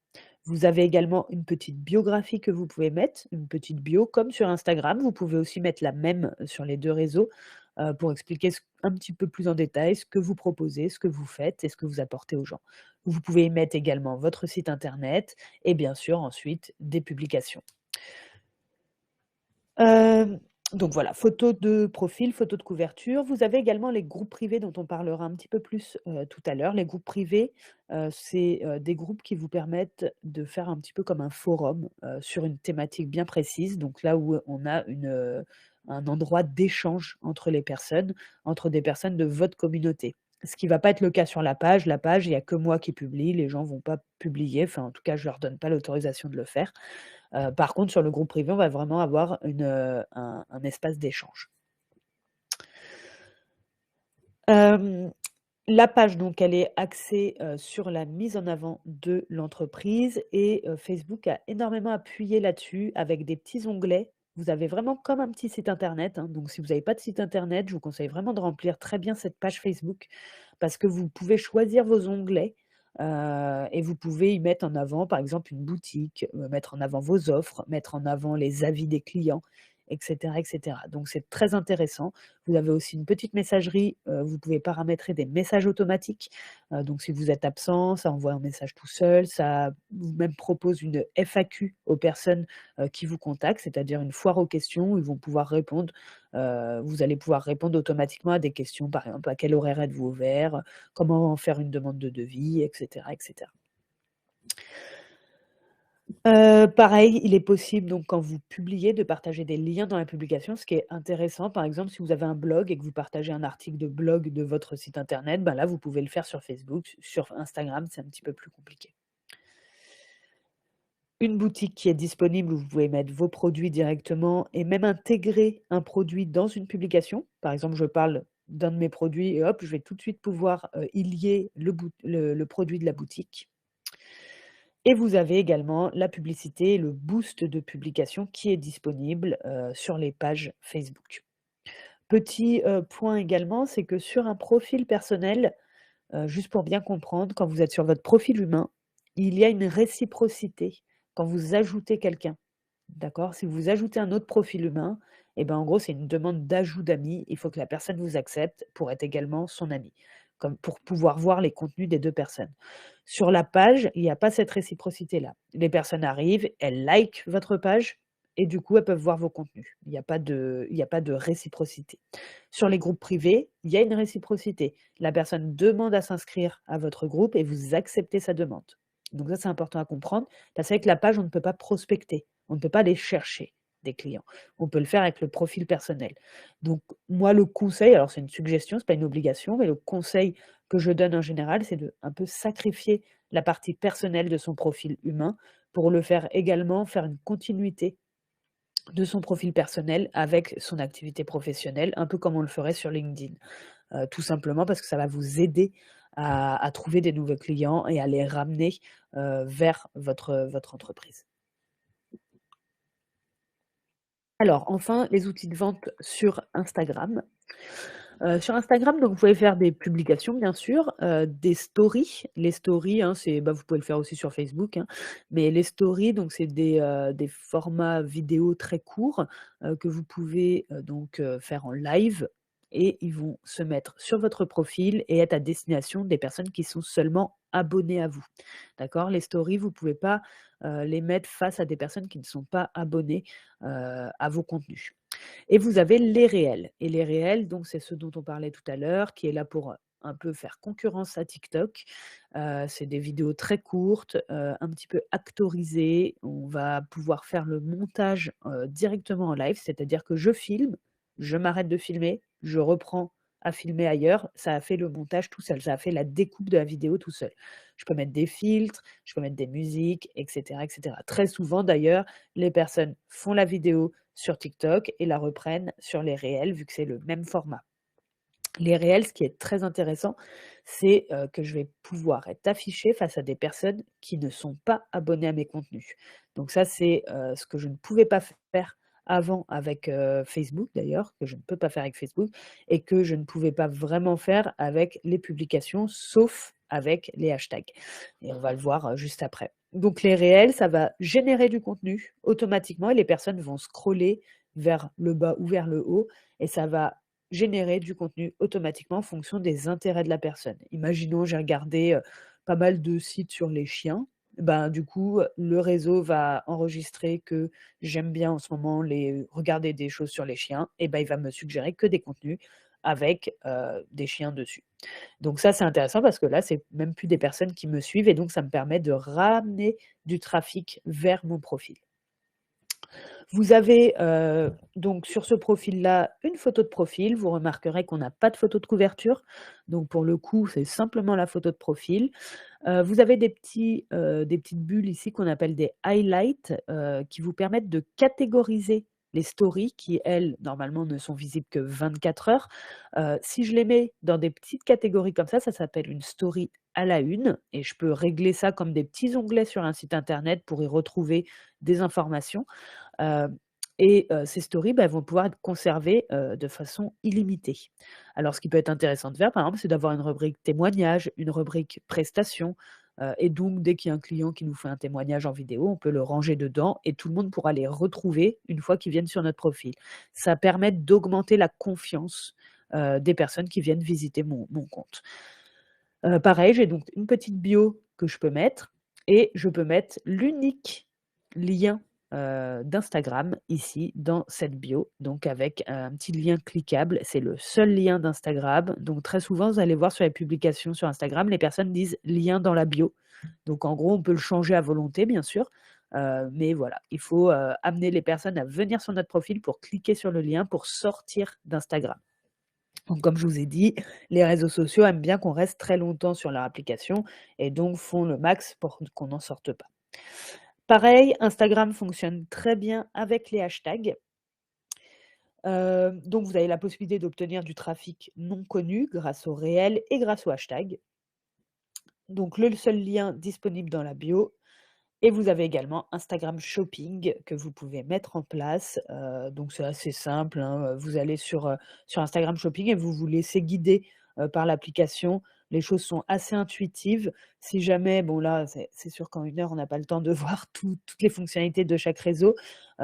Vous avez également une petite biographie que vous pouvez mettre, une petite bio comme sur Instagram. Vous pouvez aussi mettre la même sur les 2 réseaux, pour expliquer un petit peu plus en détail ce que vous proposez, ce que vous faites et ce que vous apportez aux gens. Vous pouvez y mettre également votre site internet et bien sûr ensuite des publications. Hem, donc voilà, photo de profil, photo de couverture. Vous avez également les groupes privés dont on parlera un petit peu plus, tout à l'heure. Les groupes privés, c'est, des groupes qui vous permettent de faire un petit peu comme un forum, sur une thématique bien précise. Donc là où on a un endroit d'échange entre des personnes de votre communauté. Ce qui va pas être le cas sur la page. La page, il y a que moi qui publie, les gens vont pas publier, enfin en tout cas je leur donne pas l'autorisation de le faire. Par contre, sur le groupe privé, on va vraiment avoir un espace d'échange. Hem, la page donc elle est axée, sur la mise en avant de l'entreprise et Facebook a énormément appuyé là-dessus avec des petits onglets. Vous avez vraiment comme un petit site internet, hein, donc si vous n'avez pas de site internet, je vous conseille vraiment de remplir très bien cette page Facebook parce que vous pouvez choisir vos onglets, et vous pouvez y mettre en avant, par exemple, une boutique, mettre en avant vos offres, mettre en avant les avis des clients et cetera et cetera. Donc c'est très intéressant. Vous avez aussi une petite messagerie, vous pouvez paramétrer des messages automatiques. Donc si vous êtes absent, ça envoie un message tout seul. Ça vous même propose une FAQ aux personnes, qui vous contactent, c'est-à-dire une foire aux questions où ils vont pouvoir répondre. Vous allez pouvoir répondre automatiquement à des questions, par exemple: «À quel horaire êtes-vous ouvert? Comment faire une demande de devis?» et cetera et cetera. Pareil, il est possible donc quand vous publiez de partager des liens dans la publication, ce qui est intéressant. Par exemple, si vous avez un blog et que vous partagez un article de blog de votre site internet, ben là, vous pouvez le faire sur Facebook. Sur Instagram, c'est un petit peu plus compliqué. Une boutique qui est disponible où vous pouvez mettre vos produits directement et même intégrer un produit dans une publication. Par exemple, je parle d'un de mes produits et hop, je vais tout de suite pouvoir, y lier le produit de la boutique. Et vous avez également la publicité et le boost de publication qui est disponible, sur les pages Facebook. Petit, point également, c'est que sur un profil personnel, juste pour bien comprendre, quand vous êtes sur votre profil humain, il y a une réciprocité quand vous ajoutez quelqu'un. D'accord? Si vous ajoutez un autre profil humain et ben, en gros, c'est une demande d'ajout d'amis. Il faut que la personne vous accepte pour être également son ami, comme pour pouvoir voir les contenus des 2 personnes. Sur la page, il y a pas cette réciprocité-là. Les personnes arrivent, elles likent votre page et du coup, elles peuvent voir vos contenus. Il y a pas de réciprocité. Sur les groupes privés, il y a une réciprocité. La personne demande à s'inscrire à votre groupe et vous acceptez sa demande. Donc ça, c'est important à comprendre parce qu'avec la page, on ne peut pas prospecter. On ne peut pas aller chercher des clients. On peut le faire avec le profil personnel. Donc moi, le conseil, alors c'est une suggestion, c'est pas une obligation, mais le conseil que je donne en général, c'est de un peu sacrifier la partie personnelle de son profil humain pour le faire également faire une continuité de son profil personnel avec son activité professionnelle, un peu comme on le ferait sur LinkedIn. Tout simplement parce que ça va vous aider à trouver des nouveaux clients et à les ramener, vers votre entreprise. Alors enfin, les outils de vente sur Instagram. Sur Instagram, donc vous pouvez faire des publications bien sûr, des stories. Les stories, hein, c'est bah, vous pouvez le faire aussi sur Facebook, hein, mais les stories, donc c'est des formats vidéo très courts, que vous pouvez, faire en live et ils vont se mettre sur votre profil et être à destination des personnes qui sont seulement abonnées à vous. D'accord? Les stories, vous pouvez pas, les mettre face à des personnes qui ne sont pas abonnées, à vos contenus. Et vous avez les réels. Et les réels, donc c'est ce dont on parlait tout à l'heure, qui est là pour, un peu faire concurrence à TikTok. C'est des vidéos très courtes, un petit peu actorisées. On va pouvoir faire le montage, directement en live, c'est-à-dire que je filme, je m'arrête de filmer, je reprends à filmer ailleurs. Ça a fait le montage tout seul, ça a fait la découpe de la vidéo tout seul. Je peux mettre des filtres, je peux mettre des musiques et cetera et cetera. Très souvent d'ailleurs, les personnes font la vidéo sur TikTok et la reprennent sur les réels vu que c'est le même format. Les réels, ce qui est très intéressant, c'est, que je vais pouvoir être affichée face à des personnes qui ne sont pas abonnées à mes contenus. Donc ça, c'est, ce que je ne pouvais pas faire avant avec, Facebook d'ailleurs, que je ne peux pas faire avec Facebook et que je ne pouvais pas vraiment faire avec les publications, sauf avec les hashtags et on va le voir, juste après. Donc les réels, ça va générer du contenu automatiquement et les personnes vont scroller vers le bas ou vers le haut et ça va générer du contenu automatiquement en fonction des intérêts de la personne. Imaginons, j'ai regardé, pas mal de sites sur les chiens, ben, du coup, le réseau va enregistrer que j'aime bien en ce moment regarder des choses sur les chiens et ben, il va me suggérer que des contenus avec, des chiens dessus. Donc ça, c'est intéressant parce que là, c'est même plus des personnes qui me suivent et donc ça me permet de ramener du trafic vers mon profil. Vous avez, donc sur ce profil-là, une photo de profil. Vous remarquerez qu'on n'a pas de photo de couverture. Donc pour le coup, c'est simplement la photo de profil. Vous avez des petites bulles ici qu'on appelle des highlights, qui vous permettent de catégoriser les stories qui, elles, normalement, ne sont visibles que 24 heures. Si je les mets dans des petites catégories comme ça s'appelle une story à la une et je peux régler ça comme des petits onglets sur un site internet pour y retrouver des informations. Heu ces stories, bah, elles vont pouvoir être conservées, de façon illimitée. Alors ce qui peut être intéressant de faire, par exemple, c'est d'avoir une rubrique témoignages, une rubrique prestations, et donc dès qu'il y a un client qui nous fait un témoignage en vidéo, on peut le ranger dedans et tout le monde pourra les retrouver une fois qu'ils viennent sur notre profil. Ça permet d'augmenter la confiance, des personnes qui viennent visiter mon compte. Pareil, j'ai donc une petite bio que je peux mettre et je peux mettre l'unique lien, d'Instagram ici dans cette bio, donc avec un petit lien cliquable. C'est le seul lien d'Instagram. Donc très souvent, vous allez voir sur les publications sur Instagram, les personnes disent: «Lien dans la bio». Donc en gros, on peut le changer à volonté bien sûr, mais voilà, il faut, amener les personnes à venir sur notre profil pour cliquer sur le lien pour sortir d'Instagram. Donc comme je vous ai dit, les réseaux sociaux aiment bien qu'on reste très longtemps sur leur application et donc font le max pour qu'on n'en sorte pas. Pareil, Instagram fonctionne très bien avec les hashtags. Donc vous avez la possibilité d'obtenir du trafic non connu grâce au réel et grâce aux hashtags. Donc le seul lien disponible dans la bio et vous avez également Instagram Shopping que vous pouvez mettre en place. Donc c'est assez simple, hein, vous allez sur Instagram Shopping et vous vous laissez guider, par l'application. Les choses sont assez intuitives. Si jamais bon là, c'est sûr qu'en 1 heure, on n'a pas le temps de voir toutes les fonctionnalités de chaque réseau,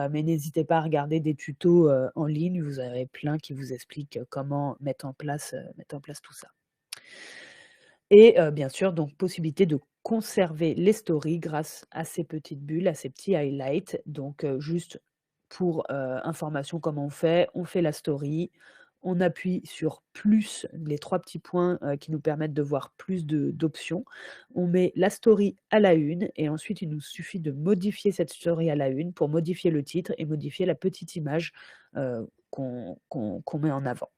mais n'hésitez pas à regarder des tutos, en ligne. Vous avez plein qui vous expliquent, comment mettre en place tout ça. Et bien sûr, donc possibilité de conserver les stories grâce à ces petites bulles, à ces petits highlights. Donc juste pour, information comment on fait la story, on appuie sur plus, les 3 petits points, qui nous permettent de voir plus d'options. On met la story à la une et ensuite il nous suffit de modifier cette story à la une pour modifier le titre et modifier la petite image, qu'on met en avant.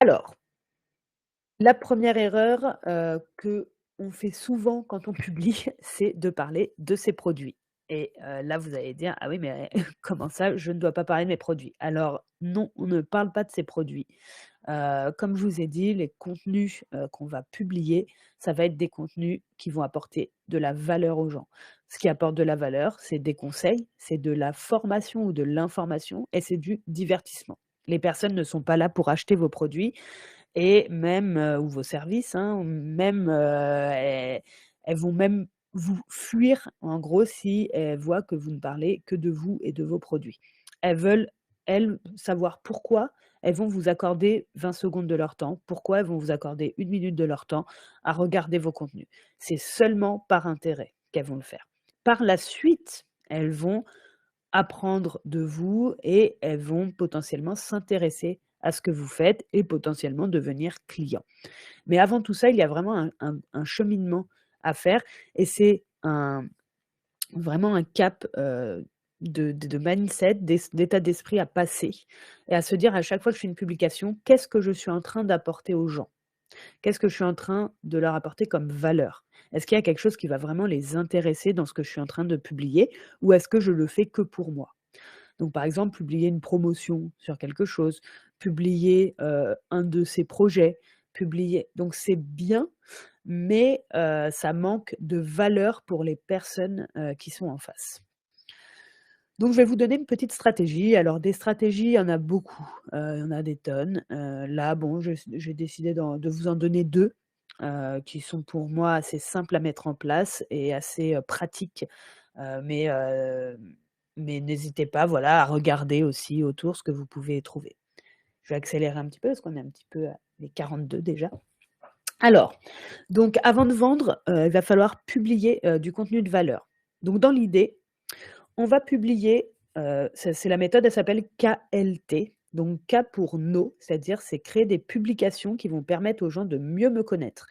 Alors la première erreur, qu'on fait souvent quand on publie, c'est de parler de ses produits et là, vous allez dire: «Ah oui, mais comment ça, je ne dois pas parler de mes produits?» Alors non, on ne parle pas de ses produits. Comme je vous ai dit, les contenus, qu'on va publier, ça va être des contenus qui vont apporter de la valeur aux gens. Ce qui apporte de la valeur, c'est des conseils, c'est de la formation ou de l'information et c'est du divertissement. Les personnes ne sont pas là pour acheter vos produits, et même, ou vos services, hein, même, elles vont même vous fuir, en gros, si elles voient que vous ne parlez que de vous et de vos produits. Elles veulent, elles, savoir pourquoi elles vont vous accorder 20 secondes de leur temps, pourquoi elles vont vous accorder 1 minute de leur temps à regarder vos contenus. C'est seulement par intérêt qu'elles vont le faire. Par la suite, elles vont apprendre de vous et elles vont potentiellement s'intéresser à ce que vous faites et potentiellement devenir client. Mais avant tout ça, il y a vraiment un cheminement à faire et c'est vraiment un cap, de mindset, d'état d'esprit à passer et à se dire à chaque fois que je fais une publication: «Qu'est-ce que je suis en train d'apporter aux gens? Qu'est-ce que je suis en train de leur apporter comme valeur? Est-ce qu'il y a quelque chose qui va vraiment les intéresser dans ce que je suis en train de publier ou est-ce que je le fais que pour moi?» Donc par exemple, publier une promotion sur quelque chose, publier, un de ses projets, publier donc c'est bien, mais ça manque de valeur pour les personnes, qui sont en face. Donc je vais vous donner une petite stratégie. Alors des stratégies, il y en a beaucoup, il y en a des tonnes. Là bon, j'ai décidé de vous en donner 2. qui sont pour moi assez simples à mettre en place et assez, pratiques. Heu, mais heu, mais n'hésitez pas, voilà, à regarder aussi autour ce que vous pouvez trouver. Je vais accélérer un petit peu parce qu'on est un petit peu à les 42 déjà. Alors, donc avant de vendre, il va falloir publier, du contenu de valeur. Donc dans l'idée, on va publier, c'est la méthode, elle s'appelle KLT, donc K pour know, c'est-à-dire c'est créer des publications qui vont permettre aux gens de mieux me connaître.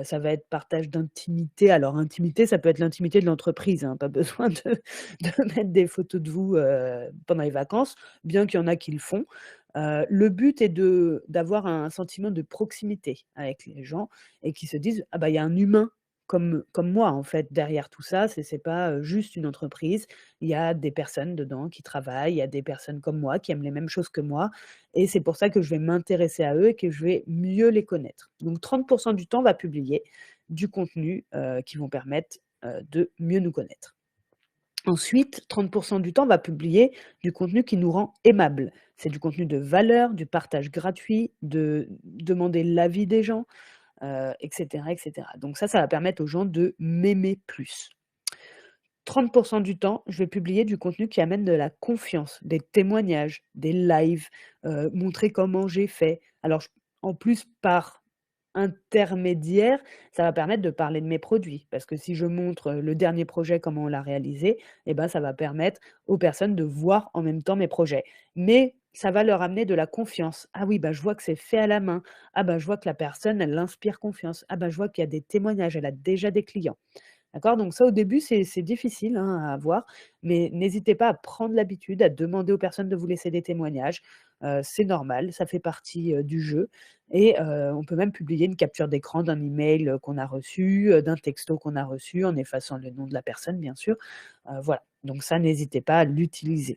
Ça va être partage d'intimité. Alors intimité, ça peut être l'intimité de l'entreprise, hein, pas besoin de mettre des photos de vous, pendant les vacances, bien qu'il y en a qui le font. Le but est d'avoir un sentiment de proximité avec les gens et qui se disent: «Ah bah, il y a un humain comme moi, en fait, derrière tout ça. C'est pas, juste une entreprise. Il y a des personnes dedans qui travaillent, il y a des personnes comme moi qui aiment les mêmes choses que moi et c'est pour ça que je vais m'intéresser à eux et que je vais mieux les connaître». Donc 30 du temps, on va publier du contenu, qui vont permettre, de mieux nous connaître. Ensuite, 30 du temps, on va publier du contenu qui nous rend aimables. C'est du contenu de valeur, du partage gratuit, de demander l'avis des gens, et cetera, et cetera. Donc ça va permettre aux gens de m'aimer plus. 30 du temps, je vais publier du contenu qui amène de la confiance, des témoignages, des lives, montrer comment j'ai fait. Alors en plus par intermédiaire, ça va permettre de parler de mes produits. Parce que si je montre, le dernier projet, comment on l'a réalisé, et ben, ça va permettre aux personnes de voir en même temps mes projets. Mais ça va leur amener de la confiance. «Ah oui, bah, je vois que c'est fait à la main. Ah bah, je vois que la personne, elle inspire confiance. Ah bah, je vois qu'il y a des témoignages, elle a déjà des clients». D'accord? Donc ça, au début, c'est difficile, hein, à avoir, mais n'hésitez pas à prendre l'habitude, à demander aux personnes de vous laisser des témoignages. C'est normal, ça fait partie, du jeu et on peut même publier une capture d'écran d'un email, qu'on a reçu, d'un texto qu'on a reçu, en effaçant le nom de la personne, bien sûr. Voilà, donc ça, n'hésitez pas à l'utiliser.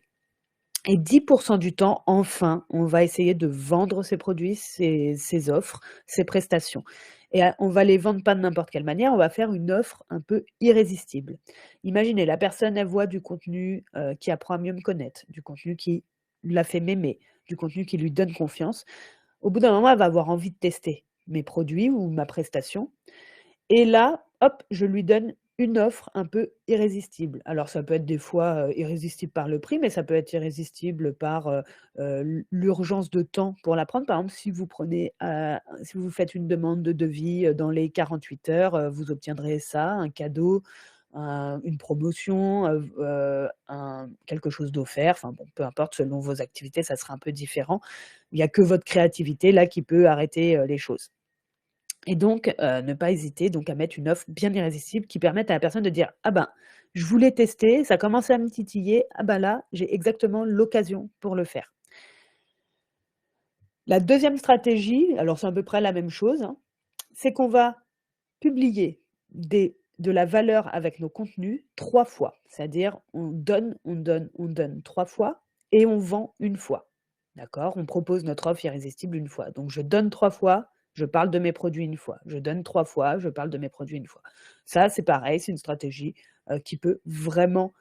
Et 10 du temps, enfin, on va essayer de vendre ses produits, ses offres, ses prestations. Et on va les vendre pas de n'importe quelle manière, on va faire une offre un peu irrésistible. Imaginez, la personne, elle voit du contenu, qui apprend à mieux me connaître, du contenu qui la fait m'aimer, du contenu qui lui donne confiance. Au bout d'un moment, elle va avoir envie de tester mes produits ou ma prestation et là, hop, je lui donne une offre un peu irrésistible. Alors ça peut être des fois, irrésistible par le prix, mais ça peut être irrésistible par, l'urgence de temps pour la prendre. Par exemple, si vous faites une demande de devis, dans les 48 heures, vous obtiendrez ça, un cadeau, une promotion, quelque chose d'offert, enfin bon, peu importe, selon vos activités, ça sera un peu différent. Il y a que votre créativité là qui peut arrêter, les choses. Et donc, ne pas hésiter donc à mettre une offre bien irrésistible qui permette à la personne de dire: «Ah ben, je voulais tester, ça commence à me titiller, ah bah là, j'ai exactement l'occasion pour le faire». La deuxième stratégie, alors c'est à peu près la même chose, hein, c'est qu'on va publier de la valeur avec nos contenus 3 fois. C'est-à-dire on donne, on donne, on donne 3 fois et on vend une fois. D'accord? On propose notre offre irrésistible une fois. Donc je donne 3 fois, je parle de mes produits une fois. Je donne 3 fois, je parle de mes produits une fois. Ça, c'est pareil, c'est une stratégie, qui peut vraiment,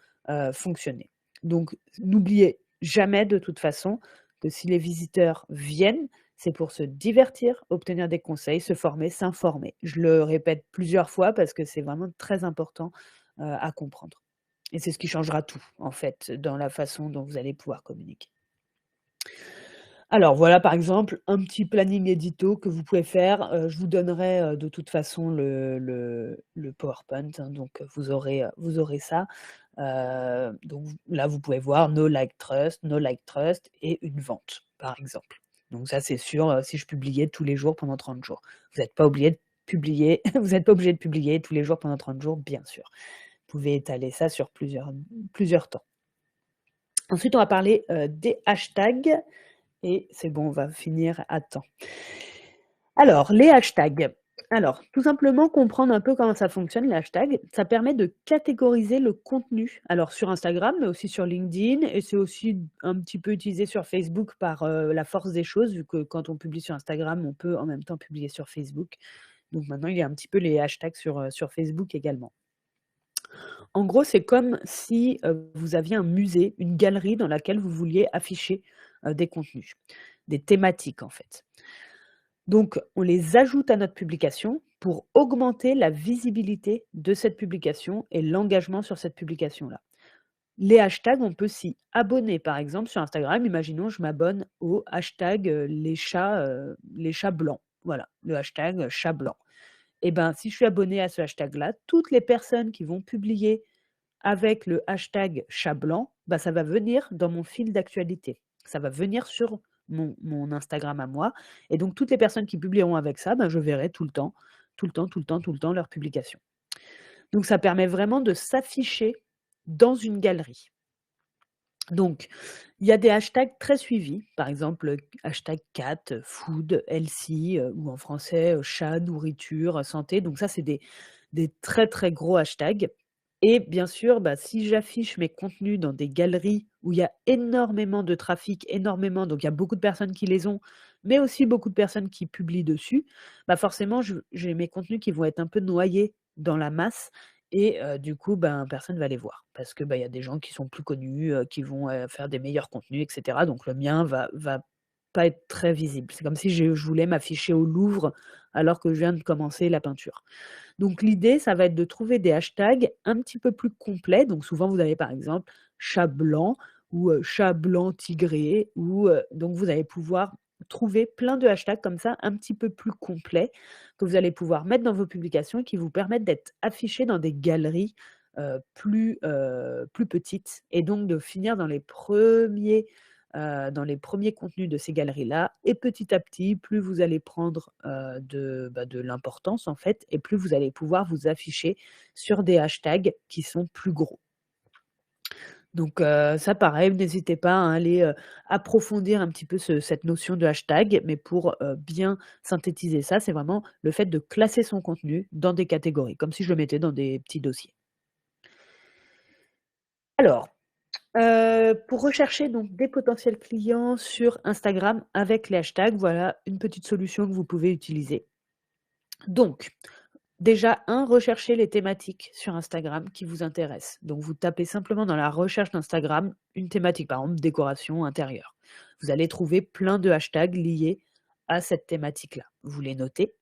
fonctionner. Donc n'oubliez jamais de toute façon que si les visiteurs viennent, c'est pour se divertir, obtenir des conseils, se former, s'informer. Je le répète plusieurs fois parce que c'est vraiment très important, à comprendre et c'est ce qui changera tout, en fait, dans la façon dont vous allez pouvoir communiquer. Alors voilà, par exemple, un petit planning édito que vous pouvez faire. Je vous donnerai, de toute façon le PowerPoint, hein, donc vous aurez ça. Donc là, vous pouvez voir no like trust, no like trust et une vente, par exemple. Donc ça, c'est sûr, si je publiais tous les jours pendant 30 jours. Vous n'êtes pas obligé de publier vous n'êtes pas obligé de publier tous les jours pendant 30 jours, bien sûr. Vous pouvez étaler ça sur plusieurs temps. Ensuite, on va parler, des hashtags et c'est bon, on va finir à temps. Alors, les hashtags. Alors, tout simplement comprendre un peu comment ça fonctionne, les hashtags. Ça permet de catégoriser le contenu. Alors, sur Instagram, mais aussi sur LinkedIn, et c'est aussi un petit peu utilisé sur Facebook par la force des choses, vu que quand on publie sur Instagram, on peut en même temps publier sur Facebook. Donc maintenant, il y a un petit peu les hashtags sur Facebook également. En gros, c'est comme si vous aviez un musée, une galerie dans laquelle vous vouliez afficher des contenus, des thématiques en fait. Donc, on les ajoute à notre publication pour augmenter la visibilité de cette publication et l'engagement sur cette publication-là. Les hashtags, on peut s'y abonner. Par exemple, sur Instagram, imaginons, je m'abonne au hashtag les chats blancs. Voilà, le hashtag chat blanc. Et ben, si je suis abonné à ce hashtag-là, toutes les personnes qui vont publier avec le hashtag chat blanc, bah, ça va venir dans mon fil d'actualité. Ça va venir sur mon Instagram à moi. Et donc, toutes les personnes qui publieront avec ça, bah, je verrai tout le temps, tout le temps, tout le temps, tout le temps leurs publications. Donc, ça permet vraiment de s'afficher dans une galerie. Donc, il y a des hashtags très suivis, par exemple, hashtag cat, food, healthy, ou en français, chat, nourriture, santé. Donc ça, c'est des très, très gros hashtags. Et bien sûr, bah, si j'affiche mes contenus dans des galeries où il y a énormément de trafic, donc il y a beaucoup de personnes qui les ont, mais aussi beaucoup de personnes qui publient dessus, bah, forcément, j'ai mes contenus qui vont être un peu noyés dans la masse et du coup, ben, personne va les voir parce que, bah, il y a des gens qui sont plus connus, qui vont, faire des meilleurs contenus et cetera. Donc le mien va pas être très visible. C'est comme si je voulais m'afficher au Louvre alors que je viens de commencer la peinture. Donc l'idée, ça va être de trouver des hashtags un petit peu plus complets. Donc souvent, vous avez par exemple chat blanc ou chat blanc tigré ou donc vous allez pouvoir trouver plein de hashtags comme ça un petit peu plus complets que vous allez pouvoir mettre dans vos publications et qui vous permettent d'être affichés dans des galeries plus petites et donc de finir dans les premiers contenus de ces galeries-là. Et petit à petit, plus vous allez prendre de l'importance, en fait, et plus vous allez pouvoir vous afficher sur des hashtags qui sont plus gros. Donc ça, pareil, n'hésitez pas à aller approfondir un petit peu cette notion de hashtag, mais pour bien synthétiser ça, c'est vraiment le fait de classer son contenu dans des catégories, comme si je le mettais dans des petits dossiers. Alors, pour rechercher donc des potentiels clients sur Instagram avec les hashtags, voilà une petite solution que vous pouvez utiliser. Donc, déjà, recherchez les thématiques sur Instagram qui vous intéressent. Donc, vous tapez simplement dans la recherche d'Instagram une thématique, par exemple décoration intérieure. Vous allez trouver plein de hashtags liés à cette thématique-là. Vous les notez.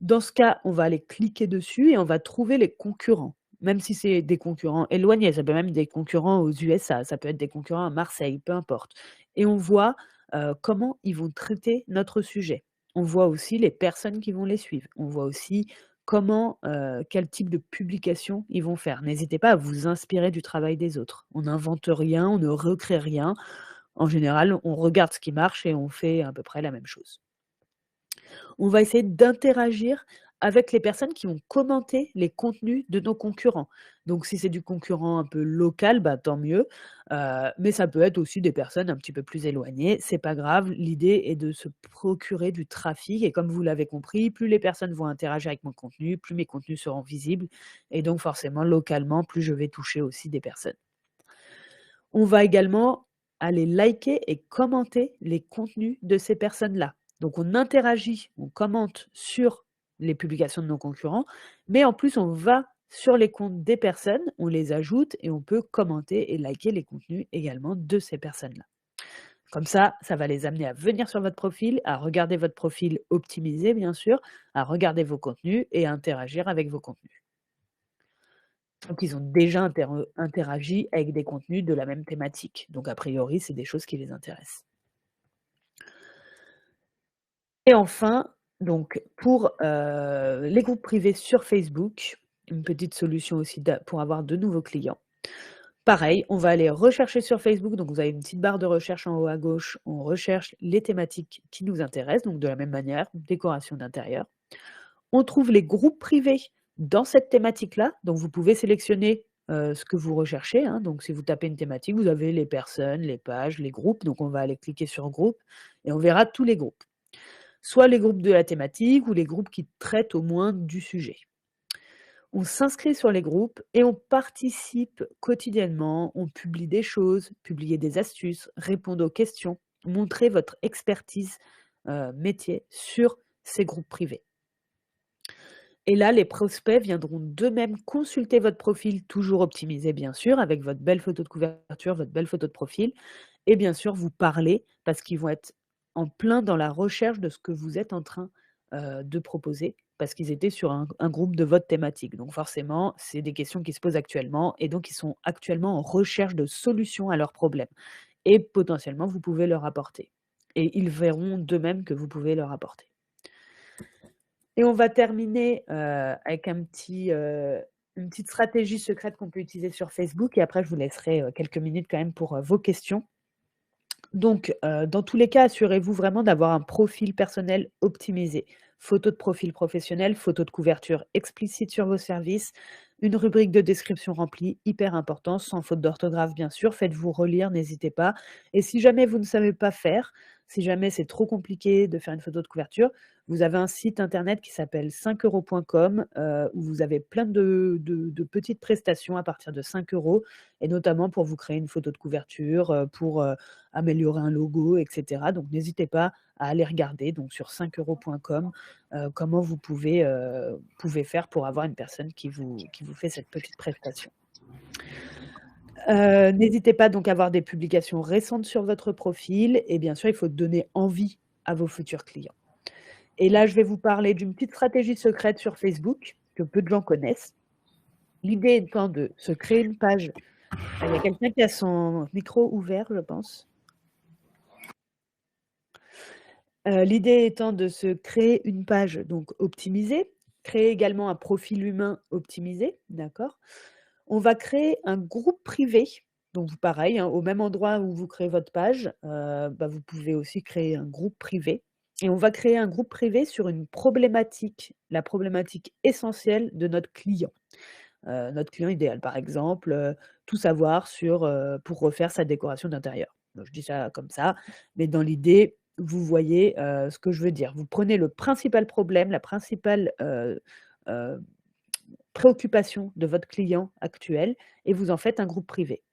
Dans ce cas, on va aller cliquer dessus et on va trouver les concurrents. Même si c'est des concurrents éloignés, ça peut même être des concurrents aux USA, ça peut être des concurrents à Marseille, peu importe. Et on voit comment ils vont traiter notre sujet. On voit aussi les personnes qui vont les suivre. On voit aussi quel type de publication ils vont faire. N'hésitez pas à vous inspirer du travail des autres. On n'invente rien, on ne recrée rien. En général, on regarde ce qui marche et on fait à peu près la même chose. On va essayer d'interagir avec les personnes qui vont commenter les contenus de nos concurrents. Donc si c'est du concurrent un peu local, bah, tant mieux, mais ça peut être aussi des personnes un petit peu plus éloignées, c'est pas grave. L'idée est de se procurer du trafic et comme vous l'avez compris, plus les personnes vont interagir avec mon contenu, plus mes contenus seront visibles et donc forcément localement, plus je vais toucher aussi des personnes. On va également aller liker et commenter les contenus de ces personnes-là. Donc on interagit, on commente sur les publications de nos concurrents, mais en plus on va sur les comptes des personnes, on les ajoute et on peut commenter et liker les contenus également de ces personnes-là. Comme ça va les amener à venir sur votre profil, à regarder votre profil optimisé bien sûr, à regarder vos contenus et à interagir avec vos contenus. Donc ils ont déjà interagi avec des contenus de la même thématique. Donc a priori, c'est des choses qui les intéressent. Et enfin, donc pour les groupes privés sur Facebook, une petite solution aussi pour avoir de nouveaux clients. Pareil, on va aller rechercher sur Facebook, donc vous avez une petite barre de recherche en haut à gauche, on recherche les thématiques qui nous intéressent, donc de la même manière, décoration d'intérieur. On trouve les groupes privés dans cette thématique-là, donc vous pouvez sélectionner ce que vous recherchez, hein. Donc si vous tapez une thématique, vous avez les personnes, les pages, les groupes, donc on va aller cliquer sur groupe et on verra tous les groupes. Soit les groupes de la thématique ou les groupes qui traitent au moins du sujet. On s'inscrit sur les groupes et on participe quotidiennement, on publie des choses, publier des astuces, répondre aux questions, montrer votre expertise métier sur ces groupes privés. Et là, les prospects viendront d'eux-mêmes consulter votre profil, toujours optimisé bien sûr, avec votre belle photo de couverture, votre belle photo de profil, et bien sûr vous parler parce qu'ils vont être en plein dans la recherche de ce que vous êtes en train de proposer parce qu'ils étaient sur un groupe de vote thématique. Donc forcément, c'est des questions qui se posent actuellement et donc ils sont actuellement en recherche de solutions à leurs problèmes et potentiellement vous pouvez leur apporter et ils verront d'eux-mêmes que vous pouvez leur apporter. Et on va terminer, avec une petite stratégie secrète qu'on peut utiliser sur Facebook et après je vous laisserai, quelques minutes quand même pour, vos questions. Donc, dans tous les cas, assurez-vous vraiment d'avoir un profil personnel optimisé. Photo de profil professionnel, photo de couverture explicite sur vos services, une rubrique de description remplie, hyper important, sans faute d'orthographe bien sûr. Faites-vous relire, n'hésitez pas. Et si jamais vous ne savez pas faire, si jamais c'est trop compliqué de faire une photo de couverture, vous avez un site internet qui s'appelle 5euros.com où vous avez plein de petites prestations à partir de 5 euros et notamment pour vous créer une photo de couverture, pour améliorer un logo, etc. Donc n'hésitez pas à aller regarder donc sur 5euros.com comment vous pouvez faire pour avoir une personne qui vous fait cette petite prestation. N'hésitez pas donc à avoir des publications récentes sur votre profil et bien sûr, il faut donner envie à vos futurs clients. Et là, je vais vous parler d'une petite stratégie secrète sur Facebook que peu de gens connaissent. L'idée étant de se créer une page. Il y a quelqu'un qui a son micro ouvert, je pense. L'idée étant de se créer une page donc optimisée, créer également un profil humain optimisé, d'accord? On va créer un groupe privé, donc pareil, hein, au même endroit où vous créez votre page, vous pouvez aussi créer un groupe privé et on va créer un groupe privé sur une problématique, la problématique essentielle de notre client. Notre client idéal, par exemple, tout savoir sur, pour refaire sa décoration d'intérieur. Donc je dis ça comme ça, mais dans l'idée, vous voyez, ce que je veux dire. Vous prenez le principal problème, la principale, heu, préoccupation de votre client actuel et vous en faites un groupe privé.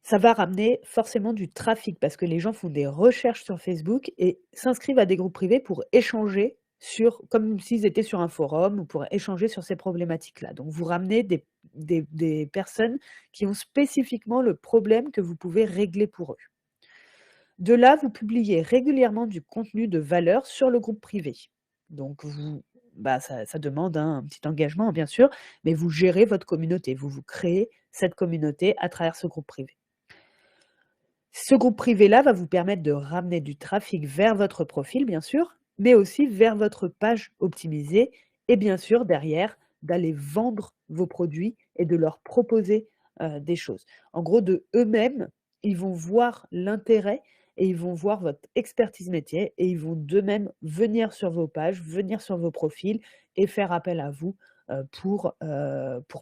Ça va ramener forcément du trafic parce que les gens font des recherches sur Facebook et s'inscrivent à des groupes privés pour échanger sur comme s'ils étaient sur un forum ou pour échanger sur ces problématiques-là. Donc vous ramenez des personnes qui ont spécifiquement le problème que vous pouvez régler pour eux. De là, vous publiez régulièrement du contenu de valeur sur le groupe privé. Donc ça demande un petit engagement bien sûr, mais vous gérez votre communauté, vous créez cette communauté à travers ce groupe privé. Ce groupe privé-là va vous permettre de ramener du trafic vers votre profil, bien sûr, mais aussi vers votre page optimisée et bien sûr, derrière, d'aller vendre vos produits et de leur proposer des choses. En gros, de eux-mêmes, ils vont voir l'intérêt et ils vont voir votre expertise métier et ils vont d'eux-mêmes venir sur vos pages, venir sur vos profils et faire appel à vous pour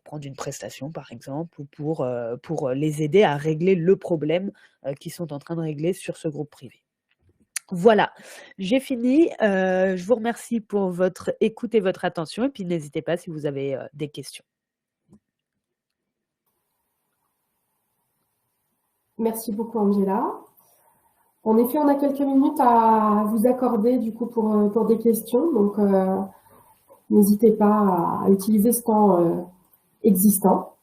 prendre une prestation, par exemple, ou pour les aider à régler le problème qu'ils sont en train de régler sur ce groupe privé. Voilà, j'ai fini. Je vous remercie pour votre écoute et votre attention et puis n'hésitez pas si vous avez des questions. Merci beaucoup, Angela. En effet, on a quelques minutes à vous accorder du coup pour des questions, donc n'hésitez pas à utiliser ce temps existant.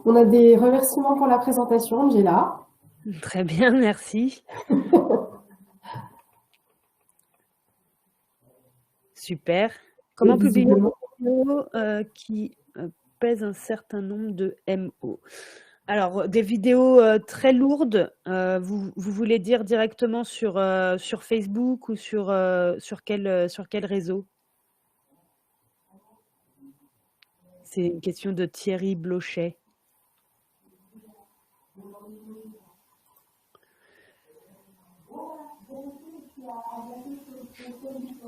On a des remerciements pour la présentation, Angela. Très bien, merci. Super. Comment publier une vidéo qui pèse un certain nombre de MO? Alors, des vidéos très lourdes, vous voulez dire directement sur Facebook ou sur quel réseau? C'est une question de Thierry Blochet.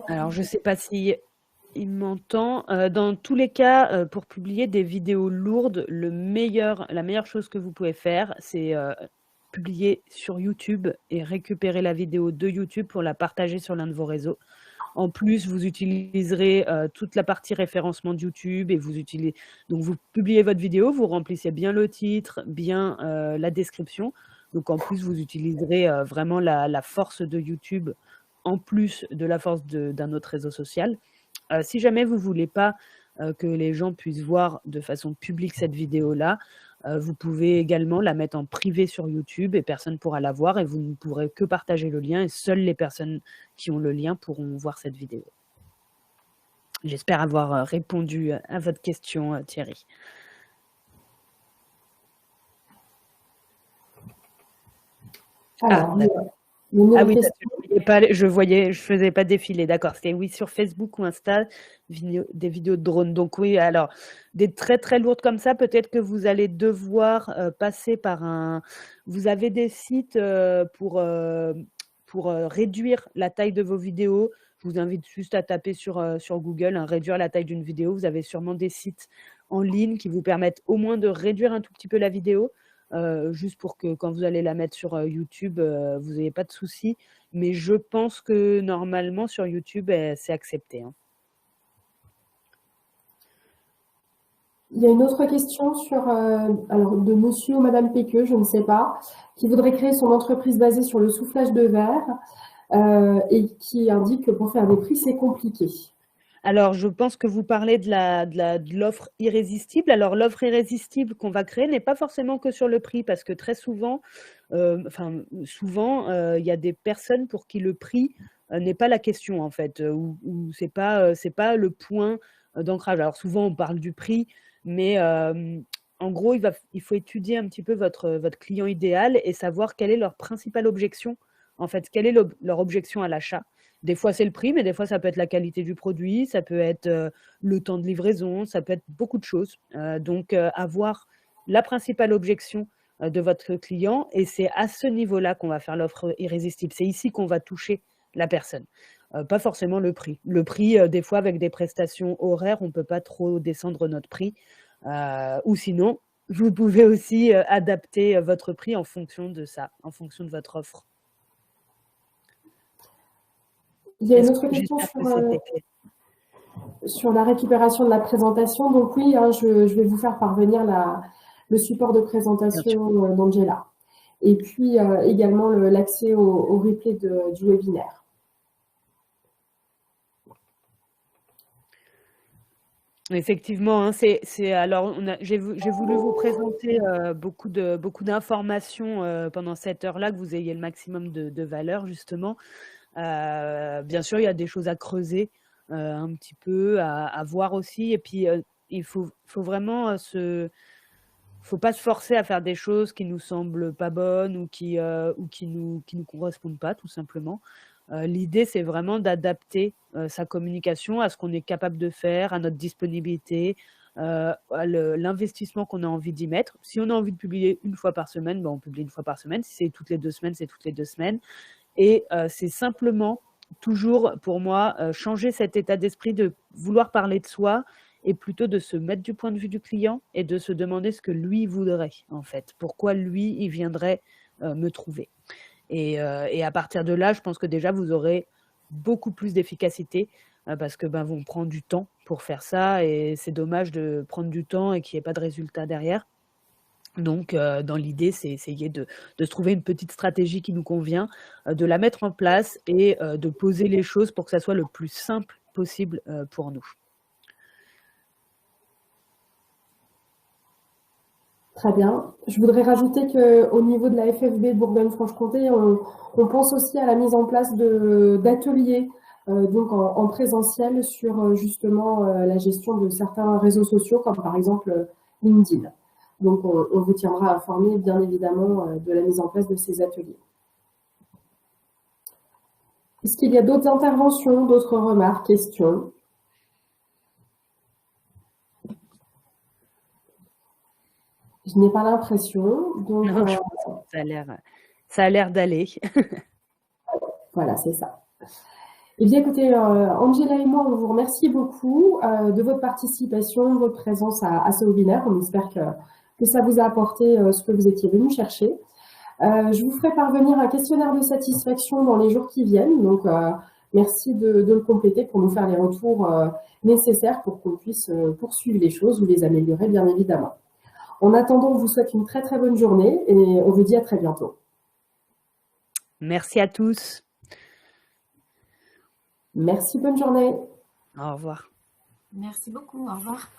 Alors, je ne sais pas si il m'entend. Dans tous les cas, pour publier des vidéos lourdes, la meilleure chose que vous pouvez faire, c'est publier sur YouTube et récupérer la vidéo de YouTube pour la partager sur l'un de vos réseaux. En plus, vous utiliserez toute la partie référencement de YouTube et donc vous publiez votre vidéo, vous remplissez bien le titre, bien la description Donc en plus, vous utiliserez vraiment la force de YouTube en plus de la force d'un autre réseau social. Si jamais vous ne voulez pas que les gens puissent voir de façon publique cette vidéo-là, vous pouvez également la mettre en privé sur YouTube et personne ne pourra la voir et vous ne pourrez que partager le lien et seules les personnes qui ont le lien pourront voir cette vidéo. J'espère avoir répondu à votre question, Thierry. Alors, ah oui, je faisais pas défiler, d'accord. C'était oui sur Facebook ou Insta, des vidéos de drone. Donc oui, alors des très très lourdes comme ça, peut-être que vous allez devoir passer par un. Vous avez des sites pour réduire la taille de vos vidéos. Je vous invite juste à taper sur Google, réduire la taille d'une vidéo. Vous avez sûrement des sites en ligne qui vous permettent au moins de réduire un tout petit peu la vidéo. Juste pour que quand vous allez la mettre sur YouTube, vous n'ayez pas de soucis. Mais je pense que normalement sur YouTube, c'est accepté. Hein. Il y a une autre question alors de monsieur ou madame Péqueux, je ne sais pas, qui voudrait créer son entreprise basée sur le soufflage de verre et qui indique que pour faire des prix, c'est compliqué. Alors, je pense que vous parlez de l'offre irrésistible. Alors, l'offre irrésistible qu'on va créer n'est pas forcément que sur le prix, parce que très souvent, il y a des personnes pour qui le prix n'est pas la question, en fait, ou c'est pas le point d'ancrage. Alors, souvent, on parle du prix, mais en gros, il faut étudier un petit peu votre client idéal et savoir quelle est leur principale objection, en fait, quelle est leur objection à l'achat. Des fois, c'est le prix, mais des fois, ça peut être la qualité du produit, ça peut être le temps de livraison, ça peut être beaucoup de choses. Donc, avoir la principale objection de votre client, et c'est à ce niveau-là qu'on va faire l'offre irrésistible. C'est ici qu'on va toucher la personne, pas forcément le prix. Le prix, des fois, avec des prestations horaires, on ne peut pas trop descendre notre prix. Ou sinon, vous pouvez aussi adapter votre prix en fonction de ça, en fonction de votre offre. Il y a une autre question sur la récupération de la présentation. Donc oui, je vais vous faire parvenir le support de présentation d'Angela. Et puis également l'accès au replay du webinaire. Effectivement, hein, alors j'ai voulu vous présenter beaucoup d'informations pendant cette heure-là, que vous ayez le maximum de valeur justement. Bien sûr, il y a des choses à creuser un petit peu, à voir aussi. Et puis, il faut vraiment faut pas se forcer à faire des choses qui nous semblent pas bonnes ou qui nous correspondent pas, tout simplement. L'idée, c'est vraiment d'adapter sa communication à ce qu'on est capable de faire, à notre disponibilité, à l'investissement qu'on a envie d'y mettre. Si on a envie de publier une fois par semaine, on publie une fois par semaine. Si c'est toutes les 2 semaines, c'est toutes les 2 semaines. Et c'est simplement toujours, pour moi, changer cet état d'esprit de vouloir parler de soi et plutôt de se mettre du point de vue du client et de se demander ce que lui voudrait, en fait. Pourquoi lui, il viendrait me trouver. Et à partir de là, je pense que déjà, vous aurez beaucoup plus d'efficacité parce que vont prendre du temps pour faire ça et c'est dommage de prendre du temps et qu'il n'y ait pas de résultat derrière. Donc, dans l'idée, c'est essayer de se trouver une petite stratégie qui nous convient, de la mettre en place et de poser les choses pour que ça soit le plus simple possible pour nous. Très bien. Je voudrais rajouter qu'au niveau de la FFB de Bourgogne-Franche-Comté, on pense aussi à la mise en place d'ateliers donc en présentiel sur justement la gestion de certains réseaux sociaux, comme par exemple LinkedIn. Donc, on vous tiendra informé, bien évidemment, de la mise en place de ces ateliers. Est-ce qu'il y a d'autres interventions, d'autres remarques, questions ? Je n'ai pas l'impression. Donc, non, ça a l'air d'aller. Voilà, c'est ça. Eh bien, écoutez, Angela et moi, on vous remercie beaucoup de votre participation, de votre présence à ce webinaire. On espère que ça vous a apporté ce que vous étiez venu chercher. Je vous ferai parvenir un questionnaire de satisfaction dans les jours qui viennent. Donc, merci de le compléter pour nous faire les retours nécessaires pour qu'on puisse poursuivre les choses ou les améliorer, bien évidemment. En attendant, on vous souhaite une très très bonne journée et on vous dit à très bientôt. Merci à tous. Merci, bonne journée. Au revoir. Merci beaucoup. Au revoir.